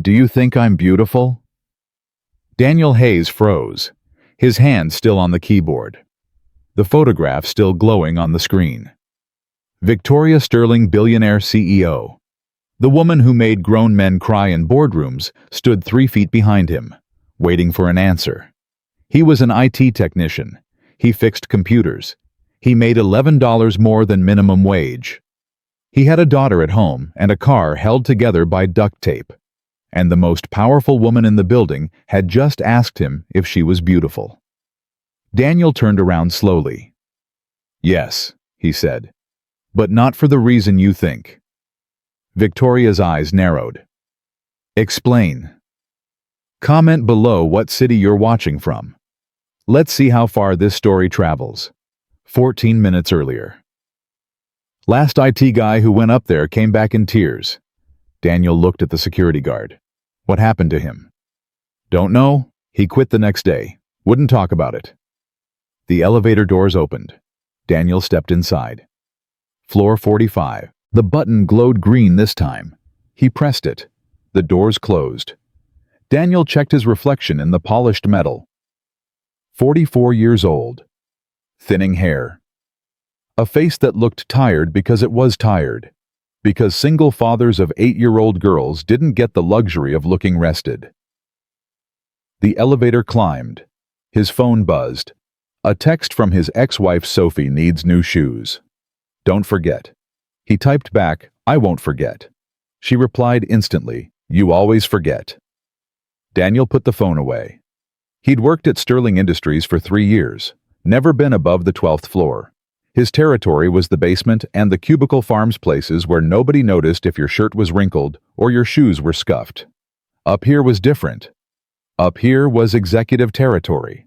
Do you think I'm beautiful? Daniel Hayes froze, his hand still on the keyboard. The photograph still glowing on the screen. Victoria Sterling, billionaire CEO. The woman who made grown men cry in boardrooms stood 3 feet behind him, waiting for an answer. He was an IT technician. He fixed computers. He made $11 more than minimum wage. He had a daughter at home and a car held together by duct tape. And the most powerful woman in the building had just asked him if she was beautiful. Daniel turned around slowly. "Yes," he said, "but not for the reason you think." Victoria's eyes narrowed. "Explain." Comment below what city you're watching from. Let's see how far this story travels. 14 minutes earlier. Last IT guy who went up there came back in tears. Daniel looked at the security guard. What happened to him? Don't know. He quit the next day. Wouldn't talk about it. The elevator doors opened. Daniel stepped inside. Floor 45. The button glowed green this time. He pressed it. The doors closed. Daniel checked his reflection in the polished metal. 44 years old. Thinning hair. A face that looked tired because it was tired. Because single fathers of 8-year-old girls didn't get the luxury of looking rested. The elevator climbed. His phone buzzed. A text from his ex-wife Sophie needs new shoes. Don't forget. He typed back, I won't forget. She replied instantly, you always forget. Daniel put the phone away. He'd worked at Sterling Industries for 3 years, never been above the 12th floor. His territory was the basement and the cubicle farms places where nobody noticed if your shirt was wrinkled or your shoes were scuffed. Up here was different. Up here was executive territory.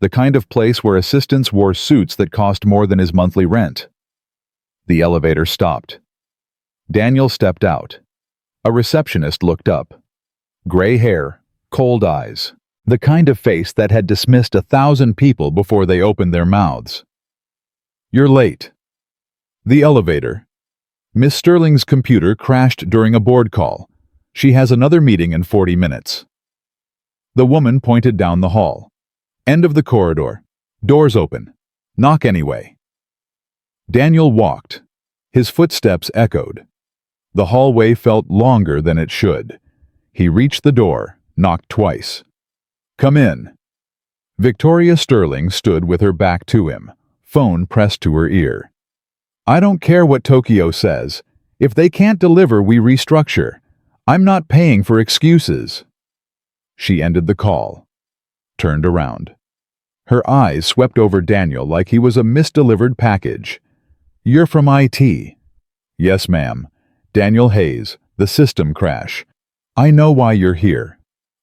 The kind of place where assistants wore suits that cost more than his monthly rent. The elevator stopped. Daniel stepped out. A receptionist looked up. Gray hair, cold eyes. The kind of face that had dismissed 1,000 people before they opened their mouths. You're late. The elevator. Miss Sterling's computer crashed during a board call. She has another meeting in 40 minutes. The woman pointed down the hall. End of the corridor. Doors open. Knock anyway. Daniel walked. His footsteps echoed. The hallway felt longer than it should. He reached the door, knocked twice. Come in. Victoria Sterling stood with her back to him, phone pressed to her ear. I don't care what Tokyo says. If they can't deliver, we restructure. I'm not paying for excuses. She ended the call. Turned around. Her eyes swept over Daniel like he was a misdelivered package. You're from IT. Yes, ma'am. Daniel Hayes, the system crash. I know why you're here.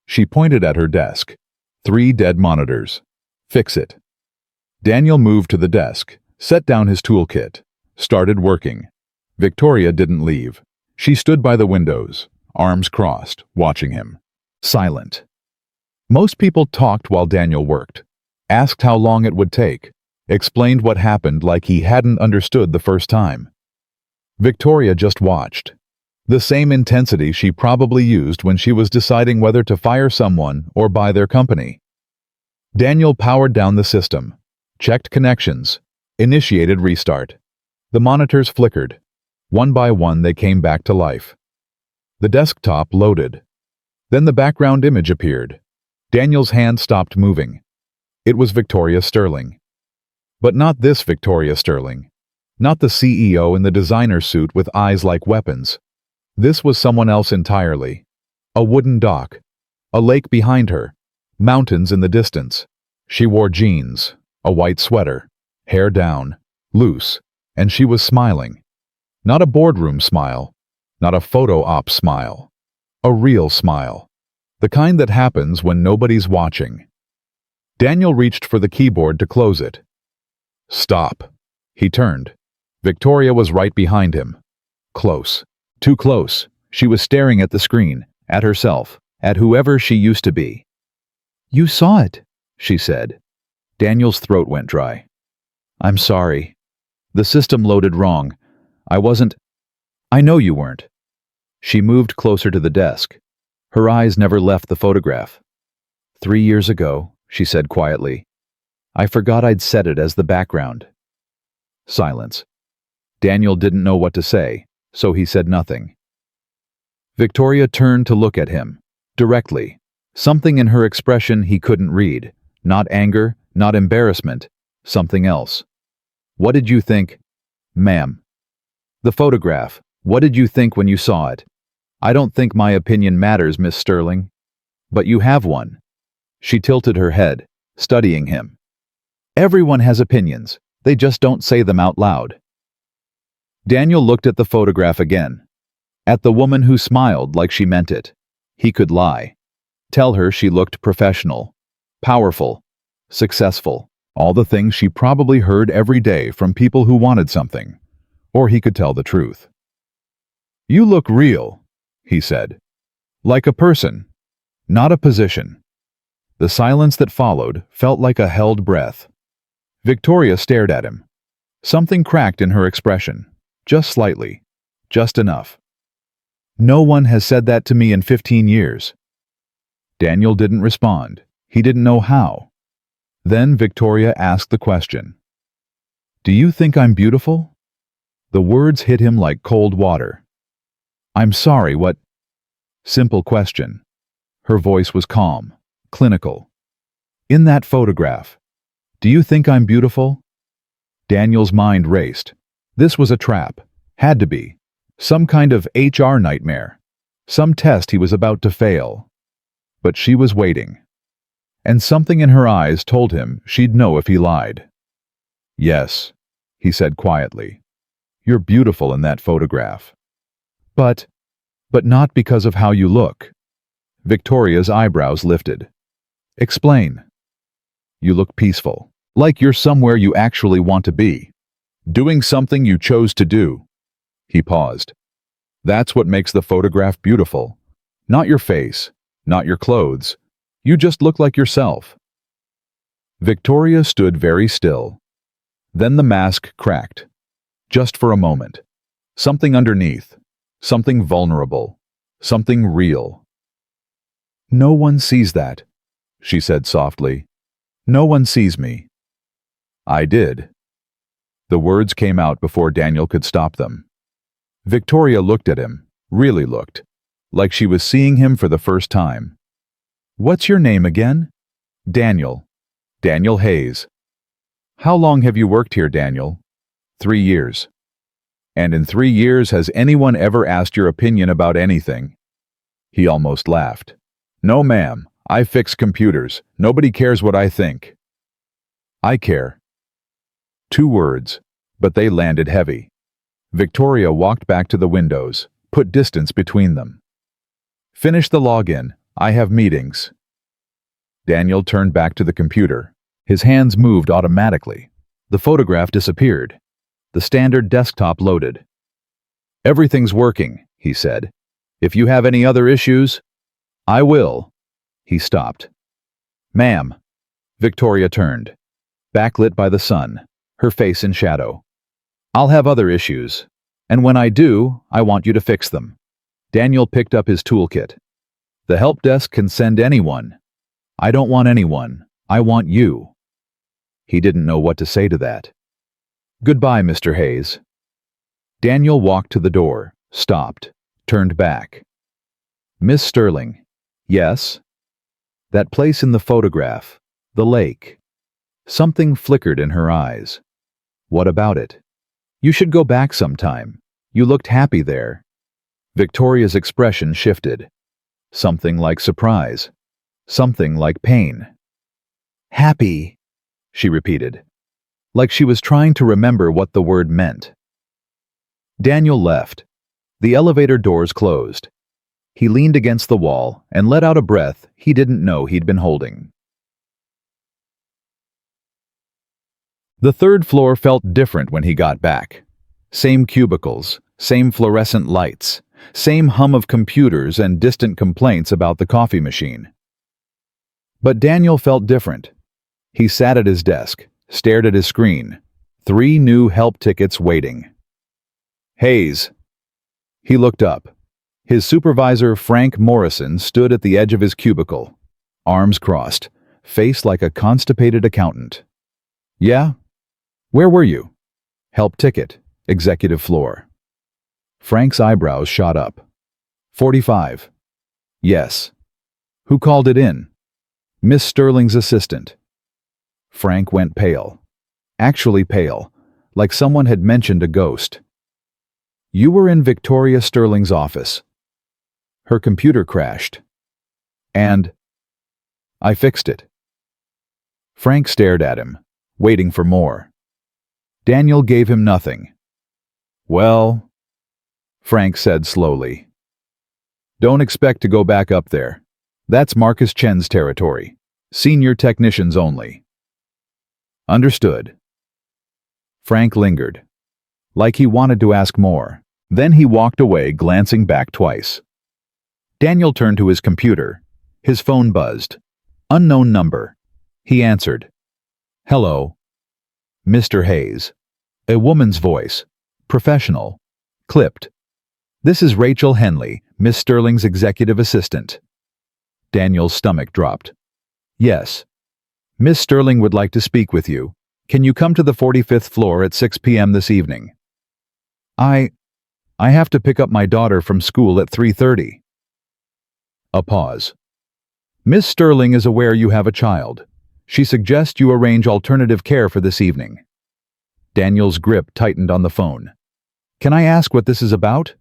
She pointed at her desk. 3 dead monitors. Fix it. Daniel moved to the desk, set down his toolkit, started working. Victoria didn't leave. She stood by the windows, arms crossed, watching him. Silent. Most people talked while Daniel worked, asked how long it would take, explained what happened like he hadn't understood the first time. Victoria just watched. The same intensity she probably used when she was deciding whether to fire someone or buy their company. Daniel powered down the system, checked connections, initiated restart. The monitors flickered. One by one they came back to life. The desktop loaded. Then the background image appeared. Daniel's hand stopped moving. It was Victoria Sterling. But not this Victoria Sterling. Not the CEO in the designer suit with eyes like weapons. This was someone else entirely. A wooden dock. A lake behind her. Mountains in the distance. She wore jeans, a white sweater, hair down, loose, and she was smiling. Not a boardroom smile. Not a photo op smile. A real smile. The kind that happens when nobody's watching. Daniel reached for the keyboard to close it. Stop. He turned. Victoria was right behind him. Close. Too close. She was staring at the screen, at herself, at whoever she used to be. You saw it, she said. Daniel's throat went dry. I'm sorry. The system loaded wrong. I know you weren't. She moved closer to the desk. Her eyes never left the photograph. 3 years ago, she said quietly. I forgot I'd set it as the background. Silence. Daniel didn't know what to say, so he said nothing. Victoria turned to look at him, directly. Something in her expression he couldn't read. Not anger, not embarrassment, something else. What did you think? Ma'am. The photograph. What did you think when you saw it? I don't think my opinion matters, Miss Sterling. But you have one. She tilted her head, studying him. Everyone has opinions. They just don't say them out loud. Daniel looked at the photograph again. At the woman who smiled like she meant it. He could lie. Tell her she looked professional, powerful, successful. All the things she probably heard every day from people who wanted something. Or he could tell the truth. You look real, he said. Like a person, not a position. The silence that followed felt like a held breath. Victoria stared at him. Something cracked in her expression. Just slightly. Just enough. No one has said that to me in 15 years. Daniel didn't respond. He didn't know how. Then Victoria asked the question. Do you think I'm beautiful? The words hit him like cold water. I'm sorry, what? Simple question. Her voice was calm, clinical. In that photograph, do you think I'm beautiful? Daniel's mind raced. This was a trap. Had to be. Some kind of HR nightmare. Some test he was about to fail. But she was waiting. And something in her eyes told him she'd know if he lied. Yes, he said quietly. You're beautiful in that photograph. But not because of how you look. Victoria's eyebrows lifted. Explain. You look peaceful. Like you're somewhere you actually want to be. Doing something you chose to do. He paused. That's what makes the photograph beautiful. Not your face, not your clothes. You just look like yourself. Victoria stood very still. Then the mask cracked. Just for a moment. Something underneath. Something vulnerable. Something real. No one sees that, she said softly. No one sees me. I did. The words came out before Daniel could stop them. Victoria looked at him, really looked, like she was seeing him for the first time. What's your name again? Daniel. Daniel Hayes. How long have you worked here, Daniel? 3 years. And in 3 years, has anyone ever asked your opinion about anything? He almost laughed. No, ma'am. I fix computers. Nobody cares what I think. I care. 2 words, but they landed heavy. Victoria walked back to the windows, put distance between them. Finish the login. I have meetings. Daniel turned back to the computer. His hands moved automatically. The photograph disappeared. The standard desktop loaded. Everything's working, he said. If you have any other issues, I will. He stopped. Ma'am. Victoria turned. Backlit by the sun, her face in shadow. I'll have other issues. And when I do, I want you to fix them. Daniel picked up his toolkit. The help desk can send anyone. I don't want anyone. I want you. He didn't know what to say to that. Goodbye, Mr. Hayes. Daniel walked to the door, stopped, turned back. Miss Sterling. Yes? That place in the photograph, the lake. Something flickered in her eyes. What about it? You should go back sometime. You looked happy there. Victoria's expression shifted. Something like surprise. Something like pain. Happy, she repeated, like she was trying to remember what the word meant. Daniel left. The elevator doors closed. He leaned against the wall and let out a breath he didn't know he'd been holding. The 3rd floor felt different when he got back. Same cubicles, same fluorescent lights, same hum of computers and distant complaints about the coffee machine. But Daniel felt different. He sat at his desk, stared at his screen. 3 new help tickets waiting. Hayes. He looked up. His supervisor, Frank Morrison, stood at the edge of his cubicle, arms crossed, face like a constipated accountant. Yeah? Where were you? Help ticket, executive floor. Frank's eyebrows shot up. 45. Yes. Who called it in? Miss Sterling's assistant. Frank went pale. Actually pale, like someone had mentioned a ghost. You were in Victoria Sterling's office. Her computer crashed. And I fixed it. Frank stared at him, waiting for more. Daniel gave him nothing. Well, Frank said slowly. Don't expect to go back up there. That's Marcus Chen's territory. Senior technicians only. Understood. Frank lingered, like he wanted to ask more. Then he walked away, glancing back twice. Daniel turned to his computer. His phone buzzed. Unknown number. He answered. Hello. Mr. Hayes. A woman's voice. Professional. Clipped. This is Rachel Henley, Miss Sterling's executive assistant. Daniel's stomach dropped. Yes. Miss Sterling would like to speak with you. Can you come to the 45th floor at 6 p.m. this evening? I have to pick up my daughter from school at 3:30. A pause. Miss Sterling is aware you have a child. She suggests you arrange alternative care for this evening. Daniel's grip tightened on the phone. Can I ask what this is about?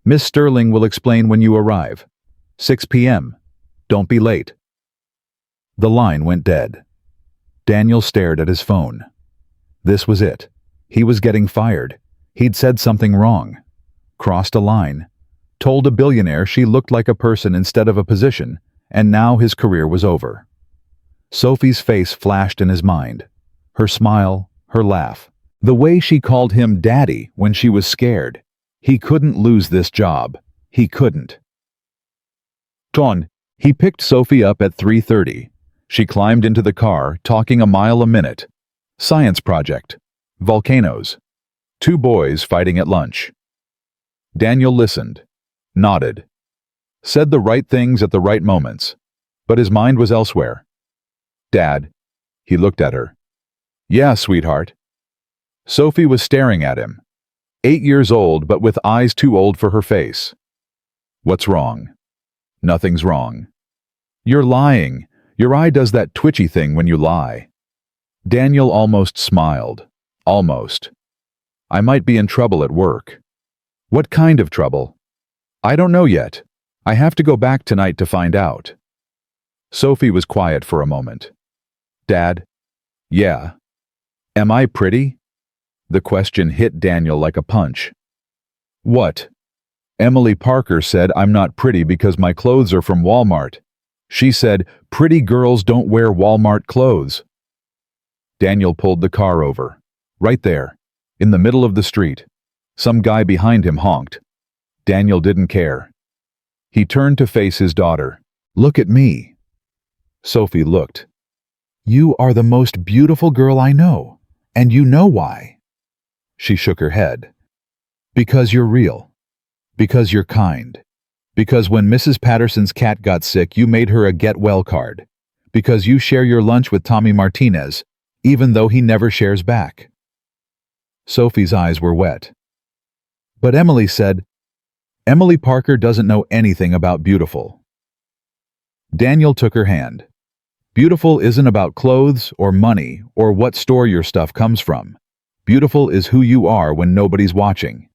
Miss Sterling will explain when you arrive. 6 p.m. Don't be late. The line went dead. Daniel stared at his phone. This was it. He was getting fired. He'd said something wrong. Crossed a line. Told a billionaire she looked like a person instead of a position, and now his career was over. Sophie's face flashed in his mind. Her smile, her laugh. The way she called him Daddy when she was scared. He couldn't lose this job. He couldn't. Ton. He picked Sophie up at 3:30. She climbed into the car, talking a mile a minute. Science project. Volcanoes. 2 boys fighting at lunch. Daniel listened. Nodded. Said the right things at the right moments. But his mind was elsewhere. Dad. He looked at her. Yeah, sweetheart. Sophie was staring at him. 8 years old, but with eyes too old for her face. What's wrong? Nothing's wrong. You're lying. Your eye does that twitchy thing when you lie. Daniel almost smiled. Almost. I might be in trouble at work. What kind of trouble? I don't know yet. I have to go back tonight to find out. Sophie was quiet for a moment. Dad? Yeah. Am I pretty? The question hit Daniel like a punch. What? Emily Parker said I'm not pretty because my clothes are from Walmart. She said, pretty girls don't wear Walmart clothes. Daniel pulled the car over. Right there, in the middle of the street. Some guy behind him honked. Daniel didn't care. He turned to face his daughter. Look at me. Sophie looked. You are the most beautiful girl I know, and you know why. She shook her head. Because you're real. Because you're kind. Because when Mrs. Patterson's cat got sick, you made her a get-well card. Because you share your lunch with Tommy Martinez, even though he never shares back. Sophie's eyes were wet. But Emily said, Emily Parker doesn't know anything about beautiful. Daniel took her hand. Beautiful isn't about clothes or money or what store your stuff comes from. Beautiful is who you are when nobody's watching.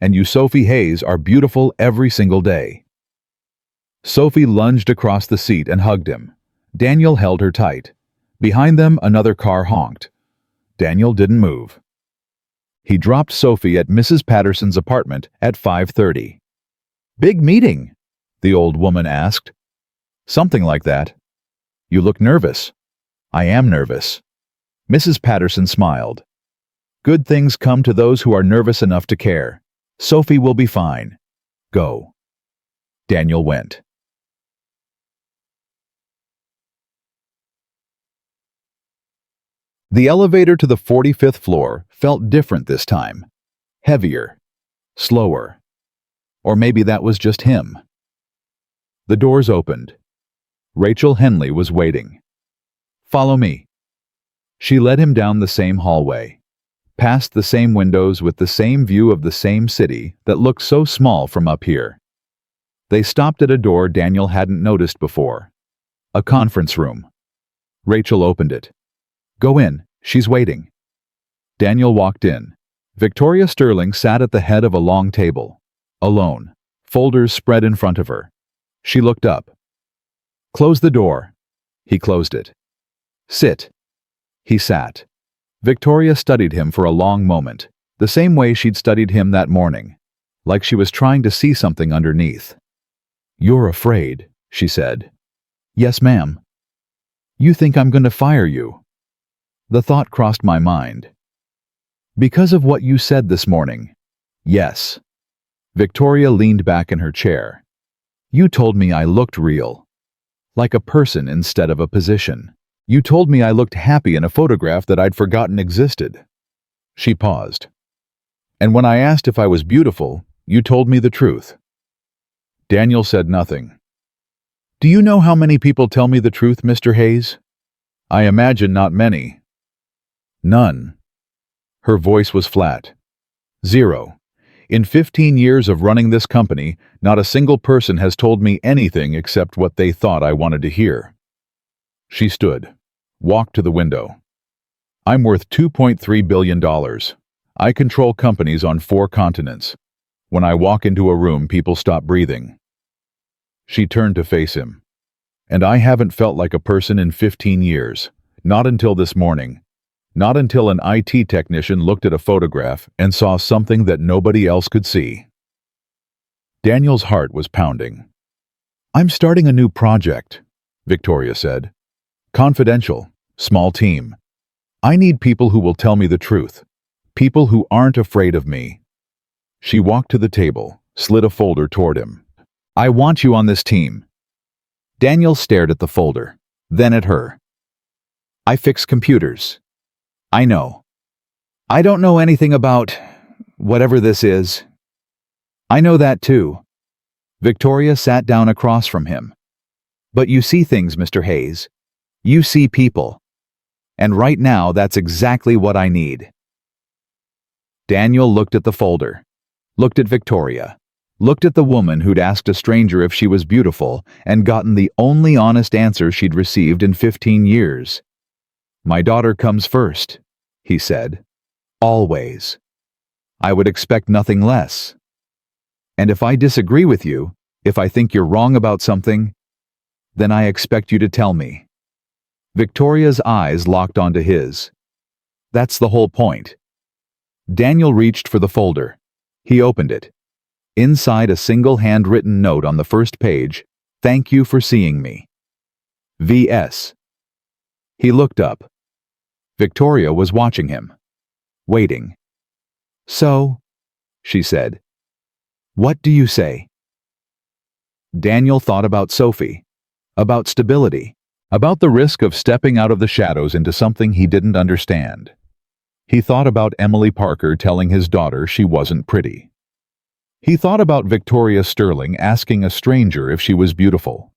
And you, Sophie Hayes, are beautiful every single day. Sophie lunged across the seat and hugged him. Daniel held her tight. Behind them, another car honked. Daniel didn't move. He dropped Sophie at Mrs. Patterson's apartment at 5:30. Big meeting? The old woman asked. Something like that. You look nervous. I am nervous. Mrs. Patterson smiled. Good things come to those who are nervous enough to care. Sophie will be fine. Go. Daniel went. The elevator to the 45th floor felt different this time. Heavier. Slower. Or maybe that was just him. The doors opened. Rachel Henley was waiting. "Follow me." She led him down the same hallway, past the same windows with the same view of the same city that looked so small from up here. They stopped at a door Daniel hadn't noticed before. A conference room. Rachel opened it. "Go in, she's waiting." Daniel walked in. Victoria Sterling sat at the head of a long table, alone, folders spread in front of her. She looked up. "Close the door." He closed it. "Sit." He sat. Victoria studied him for a long moment, the same way she'd studied him that morning, like she was trying to see something underneath. "You're afraid," she said. "Yes, ma'am." "You think I'm going to fire you?" The thought crossed my mind. "Because of what you said this morning?" "Yes." Victoria leaned back in her chair. "You told me I looked real. Like a person instead of a position. You told me I looked happy in a photograph that I'd forgotten existed." She paused. "And when I asked if I was beautiful, you told me the truth." Daniel said nothing. "Do you know how many people tell me the truth, Mr. Hayes?" "I imagine not many." "None." Her voice was flat. "Zero. In 15 years of running this company, not a single person has told me anything except what they thought I wanted to hear." She stood, walked to the window. "I'm worth $2.3 billion. I control companies on 4 continents. When I walk into a room, people stop breathing." She turned to face him. "And I haven't felt like a person in 15 years. Not until this morning. Not until an IT technician looked at a photograph and saw something that nobody else could see." Daniel's heart was pounding. "I'm starting a new project," Victoria said. "Confidential, small team. I need people who will tell me the truth. People who aren't afraid of me." She walked to the table, slid a folder toward him. "I want you on this team." Daniel stared at the folder, then at her. "I fix computers." "I know. I don't know anything about whatever this is." "I know that too." Victoria sat down across from him. "But you see things, Mr. Hayes. You see people. And right now, that's exactly what I need." Daniel looked at the folder, looked at Victoria, looked at the woman who'd asked a stranger if she was beautiful and gotten the only honest answer she'd received in 15 years. "My daughter comes first," he said. "Always. I would expect nothing less. And if I disagree with you, if I think you're wrong about something, then I expect you to tell me." Victoria's eyes locked onto his. "That's the whole point." Daniel reached for the folder. He opened it. Inside a single handwritten note on the first page, "Thank you for seeing me. V.S." He looked up. Victoria was watching him, waiting. "So," she said, "what do you say?" Daniel thought about Sophie, about stability, about the risk of stepping out of the shadows into something he didn't understand. He thought about Emily Parker telling his daughter she wasn't pretty. He thought about Victoria Sterling asking a stranger if she was beautiful.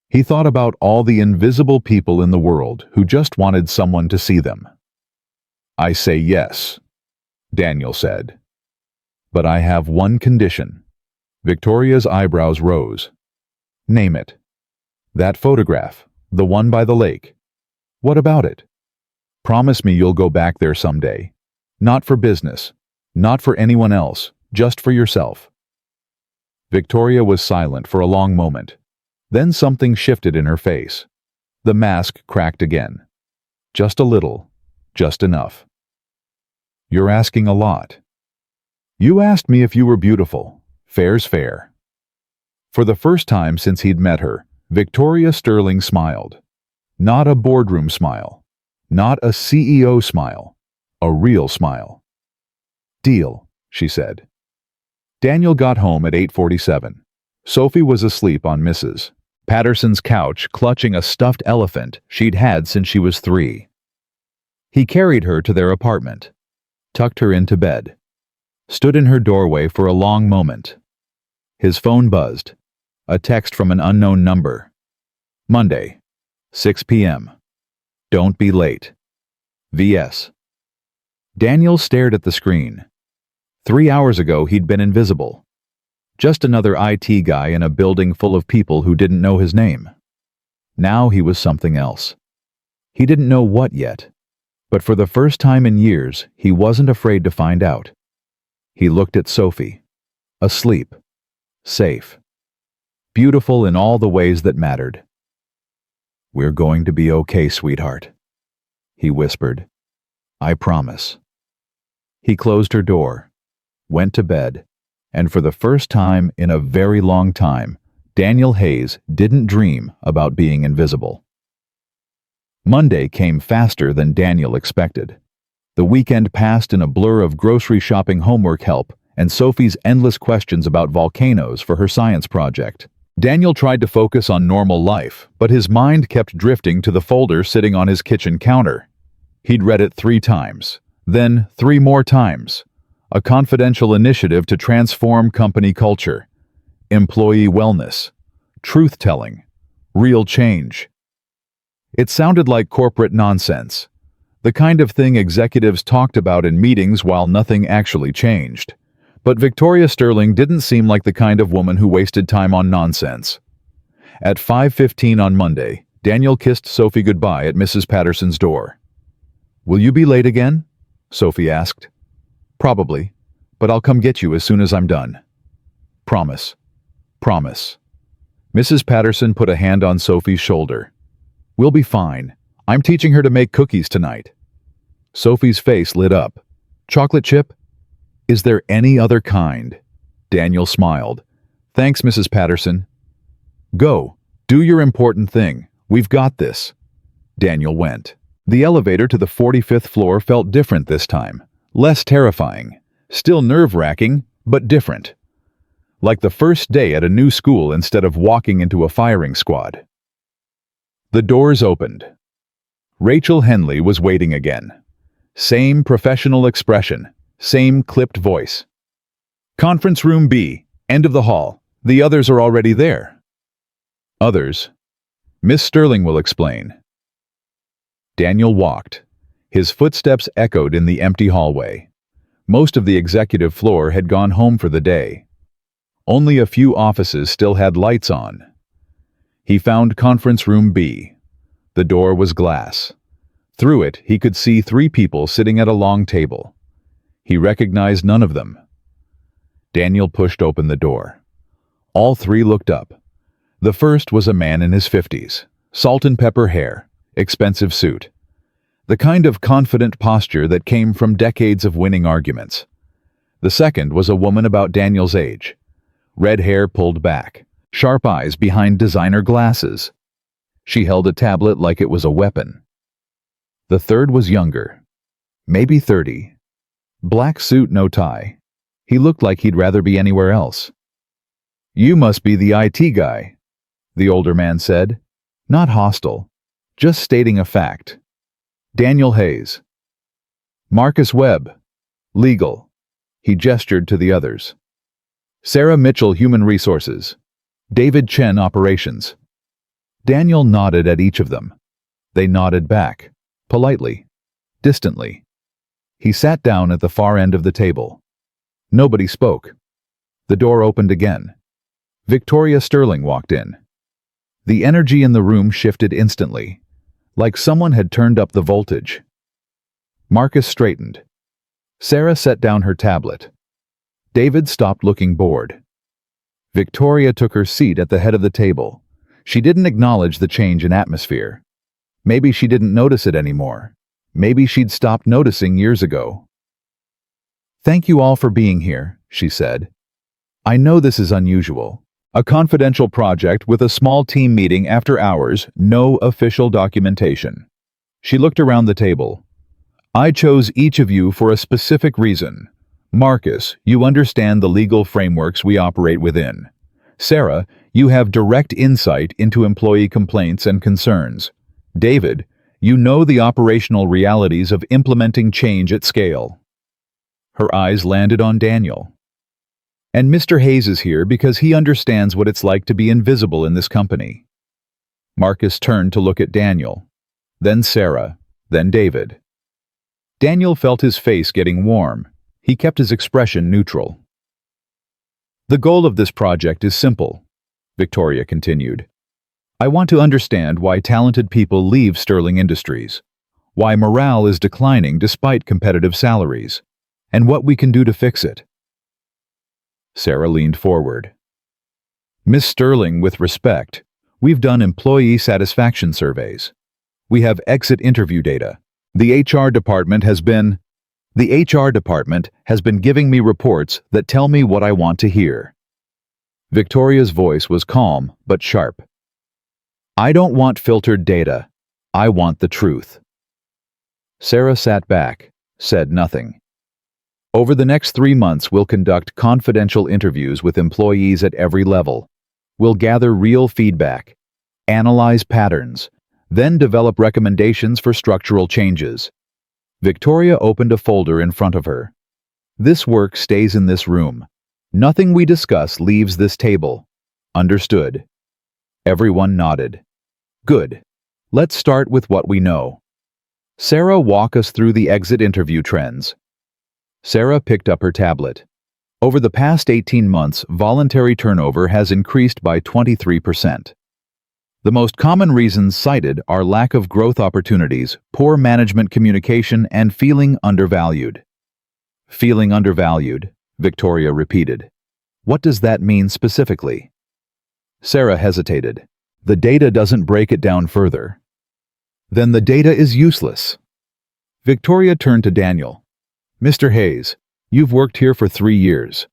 He thought about all the invisible people in the world who just wanted someone to see them. "I say yes," Daniel said. "But I have one condition." Victoria's eyebrows rose. "Name it." "That photograph, the one by the lake. What about it? Promise me you'll go back there someday. Not for business, not for anyone else, just for yourself." Victoria was silent for a long moment. Then something shifted in her face. The mask cracked again. Just a little, just enough. "You're asking a lot. You asked me if you were beautiful. Fair's fair." For the first time since he'd met her, Victoria Sterling smiled. Not a boardroom smile. Not a CEO smile. A real smile. "Deal," she said. Daniel got home at 8:47. Sophie was asleep on Mrs. Patterson's couch, clutching a stuffed elephant she'd had since she was 3. He carried her to their apartment, tucked her into bed, stood in her doorway for a long moment. His phone buzzed. A text from an unknown number. Monday, 6 p.m. Don't be late. VS. Daniel stared at the screen. 3 hours ago, he'd been invisible. Just another IT guy in a building full of people who didn't know his name. Now he was something else. He didn't know what yet, but for the first time in years, he wasn't afraid to find out. He looked at Sophie. Asleep. Safe. Beautiful in all the ways that mattered. "We're going to be okay, sweetheart," he whispered. "I promise." He closed her door, went to bed, and for the first time in a very long time, Daniel Hayes didn't dream about being invisible. Monday came faster than Daniel expected. The weekend passed in a blur of grocery shopping homework help and Sophie's endless questions about volcanoes for her science project. Daniel tried to focus on normal life, but his mind kept drifting to the folder sitting on his kitchen counter. He'd read it 3 times, then 3 more times. A confidential initiative to transform company culture. Employee wellness. Truth-telling. Real change. It sounded like corporate nonsense. The kind of thing executives talked about in meetings while nothing actually changed. But Victoria Sterling didn't seem like the kind of woman who wasted time on nonsense. At 5:15 on Monday, Daniel kissed Sophie goodbye at Mrs. Patterson's door. "Will you be late again?" Sophie asked. "Probably, but I'll come get you as soon as I'm done." "Promise. Promise." Mrs. Patterson put a hand on Sophie's shoulder. "We'll be fine. I'm teaching her to make cookies tonight." Sophie's face lit up. "Chocolate chip?" "Is there any other kind?" Daniel smiled. "Thanks, Mrs. Patterson." "Go. Do your important thing. We've got this." Daniel went. The elevator to the 45th floor felt different this time. Less terrifying. Still nerve-wracking, but different. Like the first day at a new school instead of walking into a firing squad. The doors opened. Rachel Henley was waiting again. Same professional expression. Same clipped voice. "Conference room B, end of the hall. The others are already there." "Others? Miss Sterling will explain." Daniel walked. His footsteps echoed in the empty hallway. Most of the executive floor had gone home for the day. Only a few offices still had lights on. He found conference room B. The door was glass. Through it, he could see 3 people sitting at a long table. He recognized none of them. Daniel pushed open the door. All 3 looked up. The first was a man in his 50s, salt and pepper hair, expensive suit. The kind of confident posture that came from decades of winning arguments. The second was a woman about Daniel's age. Red hair pulled back, sharp eyes behind designer glasses. She held a tablet like it was a weapon. The third was younger, maybe 30. Black suit, no tie. He looked like he'd rather be anywhere else. "You must be the IT guy," the older man said. Not hostile, just stating a fact. "Daniel Hayes." "Marcus Webb. Legal." He gestured to the others. "Sarah Mitchell, Human Resources. David Chen, Operations." Daniel nodded at each of them. They nodded back, politely, distantly. He sat down at the far end of the table. Nobody spoke. The door opened again. Victoria Sterling walked in. The energy in the room shifted instantly, like someone had turned up the voltage. Marcus straightened. Sarah set down her tablet. David stopped looking bored. Victoria took her seat at the head of the table. She didn't acknowledge the change in atmosphere. Maybe she didn't notice it anymore. Maybe she'd stopped noticing years ago. "Thank you all for being here," she said. "I know this is unusual. A confidential project with a small team meeting after hours, no official documentation." She looked around the table. "I chose each of you for a specific reason. Marcus, you understand the legal frameworks we operate within. Sarah, you have direct insight into employee complaints and concerns. David, you know the operational realities of implementing change at scale." Her eyes landed on Daniel. And Mr. Hayes is here because he understands what it's like to be invisible in this company. Marcus turned to look at Daniel, then Sarah, then David. Daniel felt his face getting warm. He kept his expression neutral. The goal of this project is simple, Victoria continued. I want to understand why talented people leave Sterling Industries, why morale is declining despite competitive salaries, and what we can do to fix it. Sarah leaned forward. Miss Sterling, with respect, we've done employee satisfaction surveys. We have exit interview data. The HR department has been giving me reports that tell me what I want to hear. Victoria's voice was calm but sharp. I don't want filtered data. I want the truth. Sarah sat back, said nothing. Over the next 3 months, we'll conduct confidential interviews with employees at every level. We'll gather real feedback, analyze patterns, then develop recommendations for structural changes. Victoria opened a folder in front of her. This work stays in this room. Nothing we discuss leaves this table. Understood. Everyone nodded. Good. Let's start with what we know. Sarah, walk us through the exit interview trends. Sarah picked up her tablet. Over the past 18 months, voluntary turnover has increased by 23%. The most common reasons cited are lack of growth opportunities, poor management communication, and feeling undervalued. Feeling undervalued, Victoria repeated. What does that mean specifically? Sarah hesitated. The data doesn't break it down further. Then the data is useless. Victoria turned to Daniel. Mr. Hayes, you've worked here for 3 years.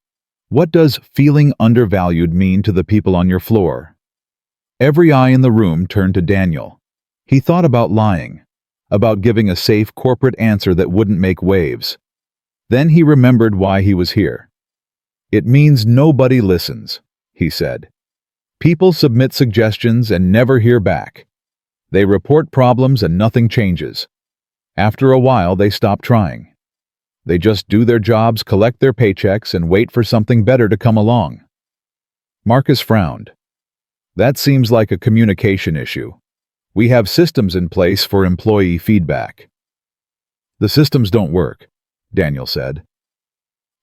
What does feeling undervalued mean to the people on your floor? Every eye in the room turned to Daniel. He thought about lying, about giving a safe corporate answer that wouldn't make waves. Then he remembered why he was here. It means nobody listens, he said. People submit suggestions and never hear back. They report problems and nothing changes. After a while, they stop trying. They just do their jobs, collect their paychecks, and wait for something better to come along. Marcus frowned. That seems like a communication issue. We have systems in place for employee feedback. The systems don't work, Daniel said.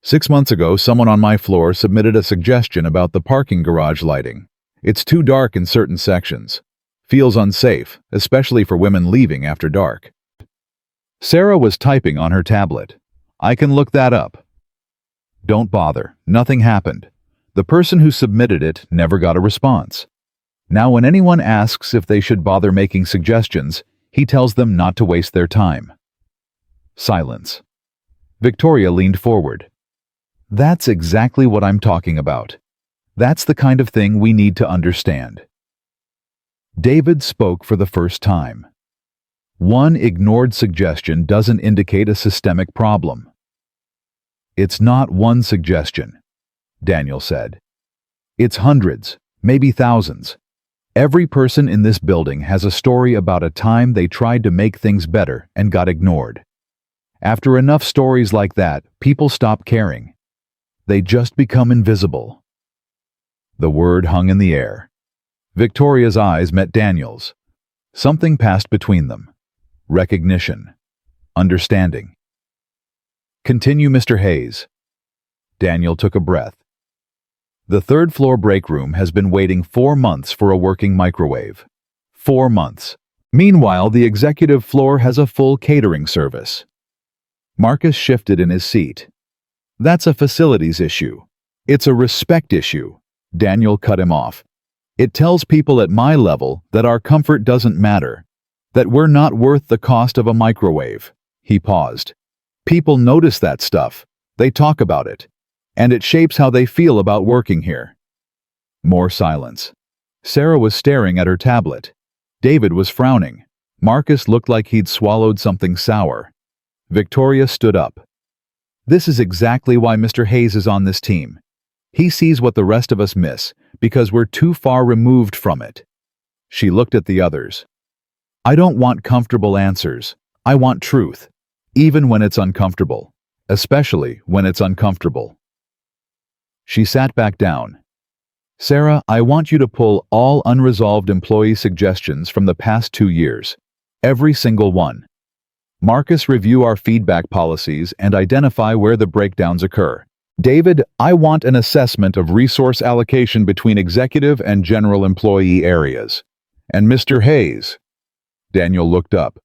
6 months ago, someone on my floor submitted a suggestion about the parking garage lighting. It's too dark in certain sections. Feels unsafe, especially for women leaving after dark. Sarah was typing on her tablet. I can look that up. Don't bother. Nothing happened. The person who submitted it never got a response. Now when anyone asks if they should bother making suggestions, he tells them not to waste their time. Silence. Victoria leaned forward. That's exactly what I'm talking about. That's the kind of thing we need to understand. David spoke for the first time. One ignored suggestion doesn't indicate a systemic problem. It's not one suggestion, Daniel said. It's hundreds, maybe thousands. Every person in this building has a story about a time they tried to make things better and got ignored. After enough stories like that, people stop caring. They just become invisible. The word hung in the air. Victoria's eyes met Daniel's. Something passed between them. Recognition. Understanding. Continue, Mr. Hayes. Daniel took a breath. The third-floor break room has been waiting 4 months for a working microwave. 4 months. Meanwhile, the executive floor has a full catering service. Marcus shifted in his seat. That's a facilities issue. It's a respect issue. Daniel cut him off. It tells people at my level that our comfort doesn't matter, that we're not worth the cost of a microwave. He paused. People notice that stuff. They talk about it. And it shapes how they feel about working here. More silence. Sarah was staring at her tablet. David was frowning. Marcus looked like he'd swallowed something sour. Victoria stood up. This is exactly why Mr. Hayes is on this team. He sees what the rest of us miss, because we're too far removed from it. She looked at the others. I don't want comfortable answers. I want truth, even when it's uncomfortable, especially when it's uncomfortable. She sat back down. Sarah, I want you to pull all unresolved employee suggestions from the past 2 years. Every single one. Marcus, review our feedback policies and identify where the breakdowns occur. David, I want an assessment of resource allocation between executive and general employee areas. And Mr. Hayes. Daniel looked up.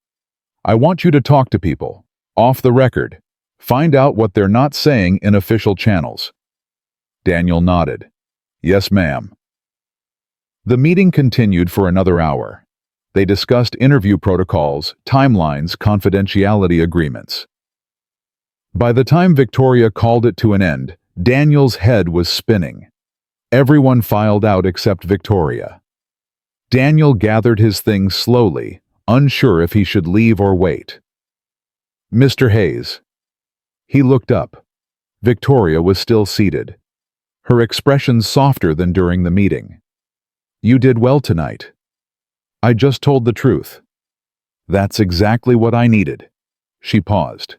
I want you to talk to people, off the record. Find out what they're not saying in official channels. Daniel nodded. Yes, ma'am. The meeting continued for another hour. They discussed interview protocols, timelines, confidentiality agreements. By the time Victoria called it to an end, Daniel's head was spinning. Everyone filed out except Victoria. Daniel gathered his things slowly, unsure if he should leave or wait. Mr. Hayes. He looked up. Victoria was still seated, her expression softer than during the meeting. You did well tonight. I just told the truth. That's exactly what I needed. She paused.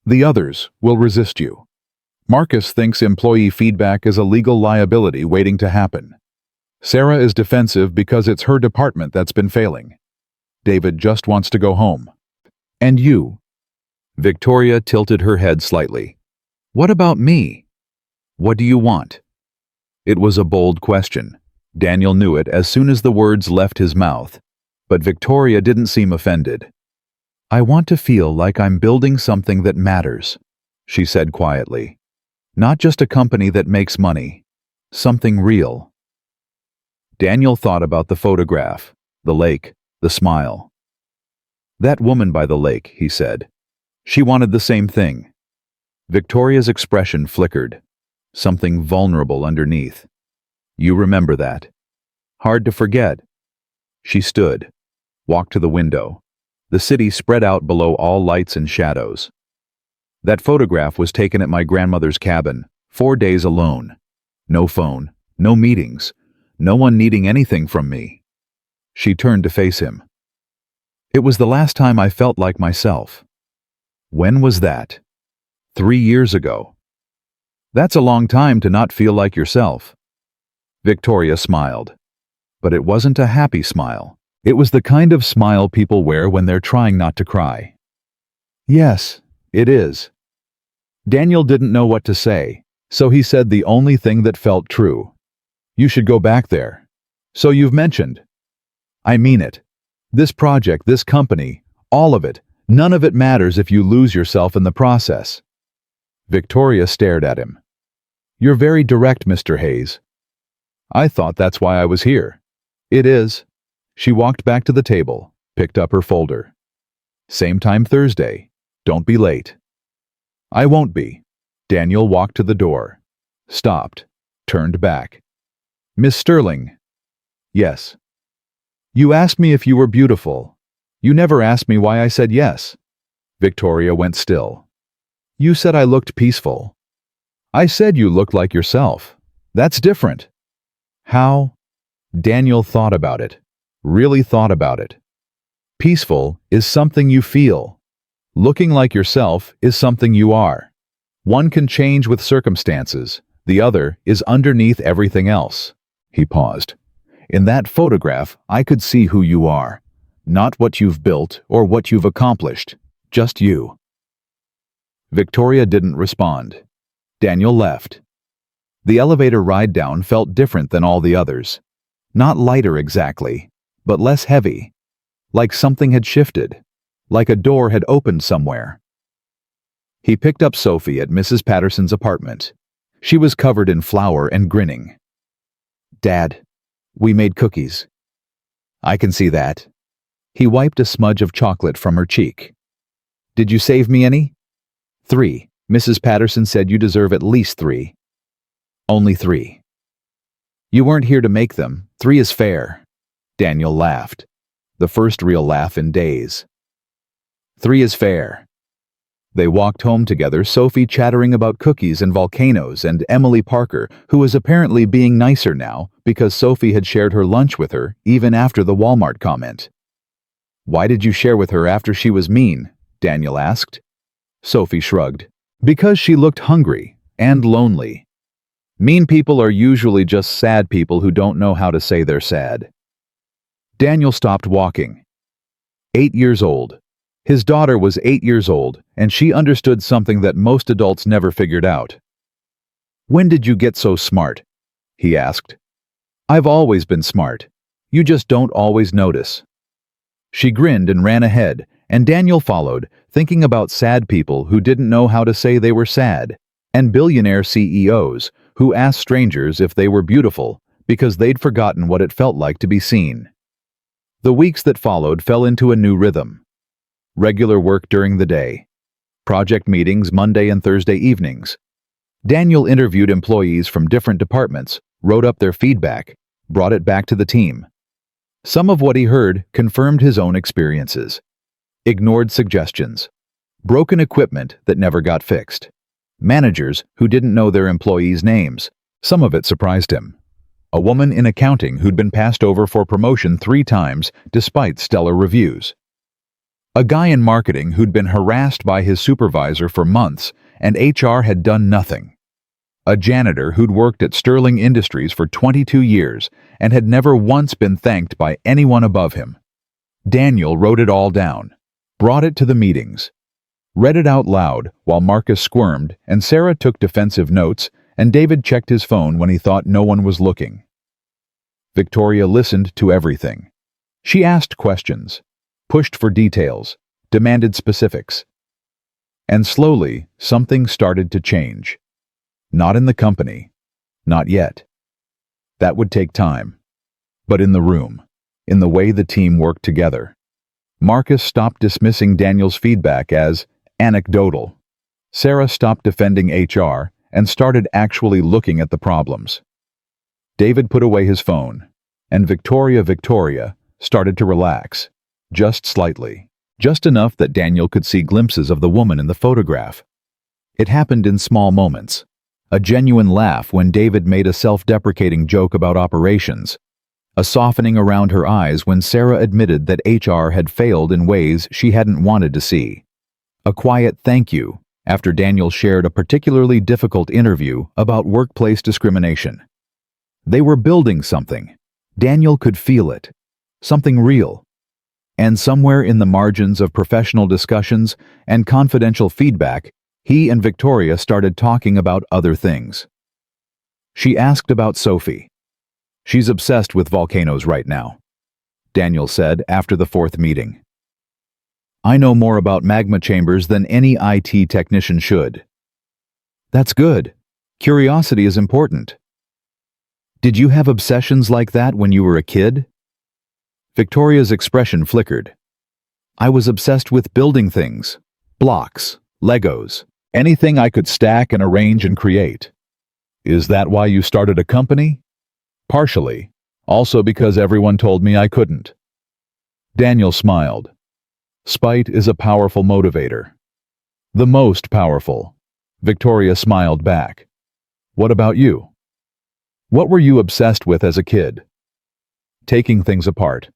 The others will resist you. Marcus thinks employee feedback is a legal liability waiting to happen. Sarah is defensive because it's her department that's been failing. David just wants to go home. And you? Victoria tilted her head slightly. What about me? What do you want? It was a bold question. Daniel knew it as soon as the words left his mouth, but Victoria didn't seem offended. I want to feel like I'm building something that matters, she said quietly. Not just a company that makes money. Something real. Daniel thought about the photograph, the lake, the smile. That woman by the lake, he said. She wanted the same thing. Victoria's expression flickered, something vulnerable underneath. You remember that. Hard to forget. She stood, walked to the window. The city spread out below all lights and shadows. That photograph was taken at my grandmother's cabin, 4 days alone. No phone, no meetings, no one needing anything from me. She turned to face him. It was the last time I felt like myself. When was that? 3 years ago. That's a long time to not feel like yourself. Victoria smiled. But it wasn't a happy smile. It was the kind of smile people wear when they're trying not to cry. Yes, it is. Daniel didn't know what to say, so he said the only thing that felt true. You should go back there. So you've mentioned. I mean it. This project, this company, all of it, none of it matters if you lose yourself in the process. Victoria stared at him. You're very direct, Mr. Hayes. I thought that's why I was here. It is. She walked back to the table, picked up her folder. Same time Thursday. Don't be late. I won't be. Daniel walked to the door, stopped, turned back. Miss Sterling. Yes. You asked me if you were beautiful. You never asked me why I said yes. Victoria went still. You said I looked peaceful. I said you looked like yourself. That's different. How? Daniel thought about it. Really thought about it. Peaceful is something you feel. Looking like yourself is something you are. One can change with circumstances. The other is underneath everything else. He paused. In that photograph, I could see who you are. Not what you've built or what you've accomplished. Just you. Victoria didn't respond. Daniel left. The elevator ride down felt different than all the others. Not lighter exactly, but less heavy. Like something had shifted. Like a door had opened somewhere. He picked up Sophie at Mrs. Patterson's apartment. She was covered in flour and grinning. Dad, we made cookies. I can see that. He wiped a smudge of chocolate from her cheek. Did you save me any? 3. Mrs. Patterson said you deserve at least 3. Only 3. You weren't here to make them. 3 is fair. Daniel laughed. The first real laugh in days. 3 is fair. They walked home together, Sophie chattering about cookies and volcanoes, and Emily Parker, who was apparently being nicer now because Sophie had shared her lunch with her even after the Walmart comment. Why did you share with her after she was mean? Daniel asked. Sophie shrugged. Because she looked hungry and lonely. Mean people are usually just sad people who don't know how to say they're sad. Daniel stopped walking. 8 years old. His daughter was 8 years old, and she understood something that most adults never figured out. "When did you get so smart?" he asked. "I've always been smart. You just don't always notice." She grinned and ran ahead, and Daniel followed, thinking about sad people who didn't know how to say they were sad, and billionaire CEOs who asked strangers if they were beautiful because they'd forgotten what it felt like to be seen. The weeks that followed fell into a new rhythm. Regular work during the day. Project meetings Monday and Thursday evenings. Daniel interviewed employees from different departments, wrote up their feedback, brought it back to the team. Some of what he heard confirmed his own experiences. Ignored suggestions. Broken equipment that never got fixed. Managers who didn't know their employees' names. Some of it surprised him. A woman in accounting who'd been passed over for promotion 3 times despite stellar reviews. A guy in marketing who'd been harassed by his supervisor for months and HR had done nothing. A janitor who'd worked at Sterling Industries for 22 years and had never once been thanked by anyone above him. Daniel wrote it all down, brought it to the meetings, read it out loud while Marcus squirmed and Sarah took defensive notes and David checked his phone when he thought no one was looking. Victoria listened to everything. She asked questions, pushed for details, demanded specifics. And slowly, something started to change. Not in the company. Not yet. That would take time. But in the room, in the way the team worked together. Marcus stopped dismissing Daniel's feedback as anecdotal. Sarah stopped defending HR and started actually looking at the problems. David put away his phone, and Victoria started to relax, just slightly, just enough that Daniel could see glimpses of the woman in the photograph. It happened in small moments. A genuine laugh when David made a self-deprecating joke about operations. A softening around her eyes when Sarah admitted that HR had failed in ways she hadn't wanted to see. A quiet thank you after Daniel shared a particularly difficult interview about workplace discrimination. They were building something. Daniel could feel it. Something real. And somewhere in the margins of professional discussions and confidential feedback, he and Victoria started talking about other things. She asked about Sophie. "She's obsessed with volcanoes right now," Daniel said after the 4th meeting. "I know more about magma chambers than any IT technician should." "That's good. Curiosity is important." "Did you have obsessions like that when you were a kid?" Victoria's expression flickered. "I was obsessed with building things. Blocks, Legos, anything I could stack and arrange and create." "Is that why you started a company?" "Partially. Also because everyone told me I couldn't." Daniel smiled. Spite is a powerful motivator. "The most powerful." Victoria smiled back. "What about you? What were you obsessed with as a kid?" "Taking things apart.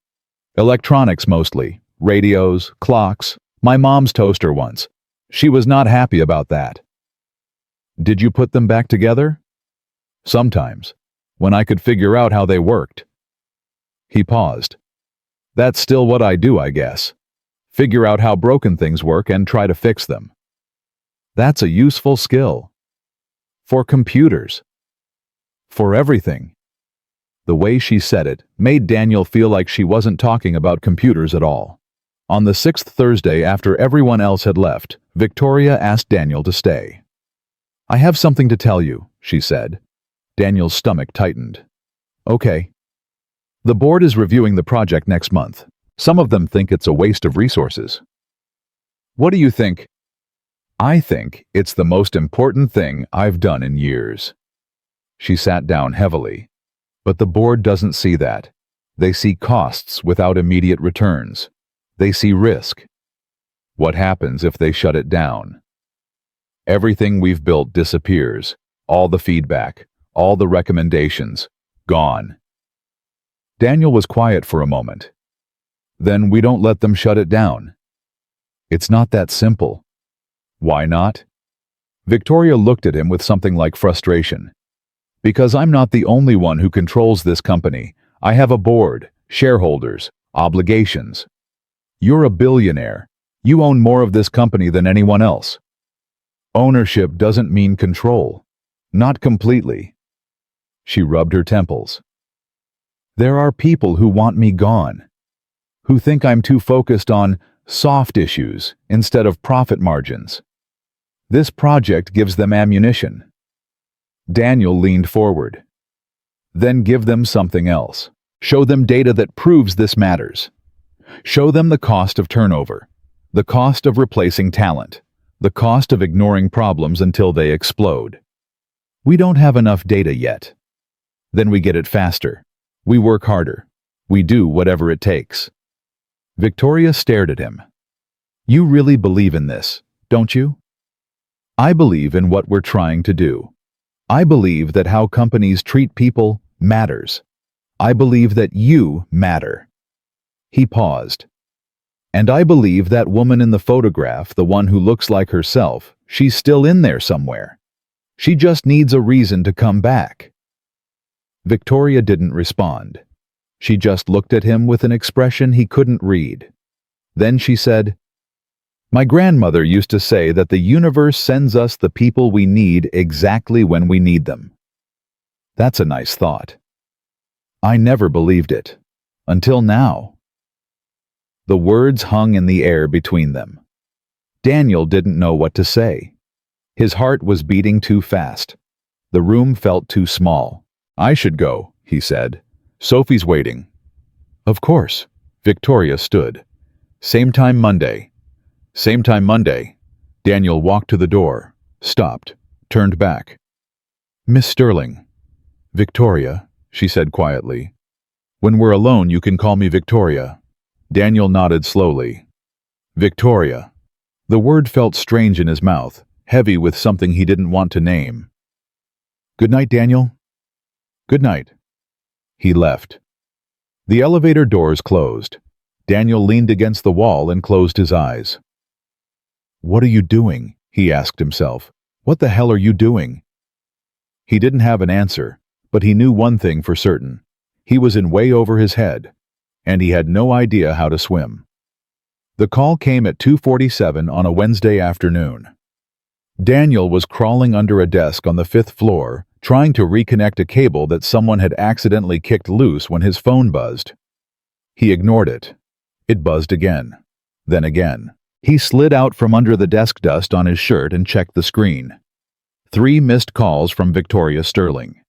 Electronics mostly. Radios, clocks, my mom's toaster once. She was not happy about that." "Did you put them back together?" "Sometimes, when I could figure out how they worked." He paused. "That's still what I do, I guess. Figure out how broken things work and try to fix them." "That's a useful skill." "For computers." "For everything." The way she said it made Daniel feel like she wasn't talking about computers at all. On the 6th Thursday after everyone else had left, Victoria asked Daniel to stay. "I have something to tell you," she said. Daniel's stomach tightened. "Okay." "The board is reviewing the project next month. Some of them think it's a waste of resources." "What do you think?" "I think it's the most important thing I've done in years." She sat down heavily. "But the board doesn't see that. They see costs without immediate returns. They see risk. What happens if they shut it down? Everything we've built disappears. All the feedback, all the recommendations, gone." Daniel was quiet for a moment. "Then we don't let them shut it down." "It's not that simple." "Why not?" Victoria looked at him with something like frustration. Because I'm not the only one who controls this company. I have a board, shareholders, obligations. You're a billionaire. You own more of this company than anyone else. Ownership doesn't mean control. Not completely. She rubbed her temples. There are people who want me gone, who think I'm too focused on soft issues instead of profit margins. This project gives them ammunition. Daniel leaned forward. Then give them something else. Show them data that proves this matters. Show them the cost of turnover, the cost of replacing talent, the cost of ignoring problems until they explode. We don't have enough data yet. Then we get it faster. We work harder. We do whatever it takes. Victoria stared at him. You really believe in this, don't you? I believe in what we're trying to do. I believe that how companies treat people matters. I believe that you matter. He paused. And I believe that woman in the photograph, the one who looks like herself, she's still in there somewhere. She just needs a reason to come back. Victoria didn't respond. She just looked at him with an expression he couldn't read. Then she said, My grandmother used to say that the universe sends us the people we need exactly when we need them. That's a nice thought. I never believed it. Until now. The words hung in the air between them. Daniel didn't know what to say. His heart was beating too fast. The room felt too small. I should go, he said. Sophie's waiting. Of course. Victoria stood. Same time Monday. Same time Monday. Daniel walked to the door, stopped, turned back. Miss Sterling. Victoria, she said quietly. When we're alone, you can call me Victoria. Daniel nodded slowly. Victoria. The word felt strange in his mouth, heavy with something he didn't want to name. Good night, Daniel. Good night. He left. The elevator doors closed. Daniel leaned against the wall and closed his eyes. What are you doing? He asked himself. What the hell are you doing? He didn't have an answer, but he knew one thing for certain. He was in way over his head, and he had no idea how to swim. The call came at 2:47 on a Wednesday afternoon. Daniel was crawling under a desk on the 5th floor, trying to reconnect a cable that someone had accidentally kicked loose when his phone buzzed. He ignored it. It buzzed again. Then again. He slid out from under the desk dust on his shirt and checked the screen. 3 missed calls from Victoria Sterling.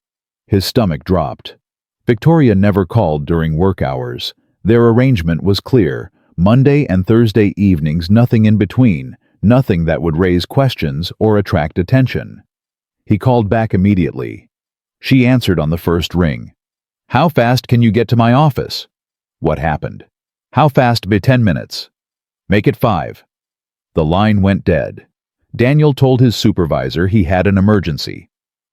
His stomach dropped. Victoria never called during work hours. Their arrangement was clear. Monday and Thursday evenings, nothing in between, nothing that would raise questions or attract attention. He called back immediately. She answered on the first ring. How fast can you get to my office? What happened? How fast? Be 10 minutes. Make it 5. The line went dead. Daniel told his supervisor he had an emergency.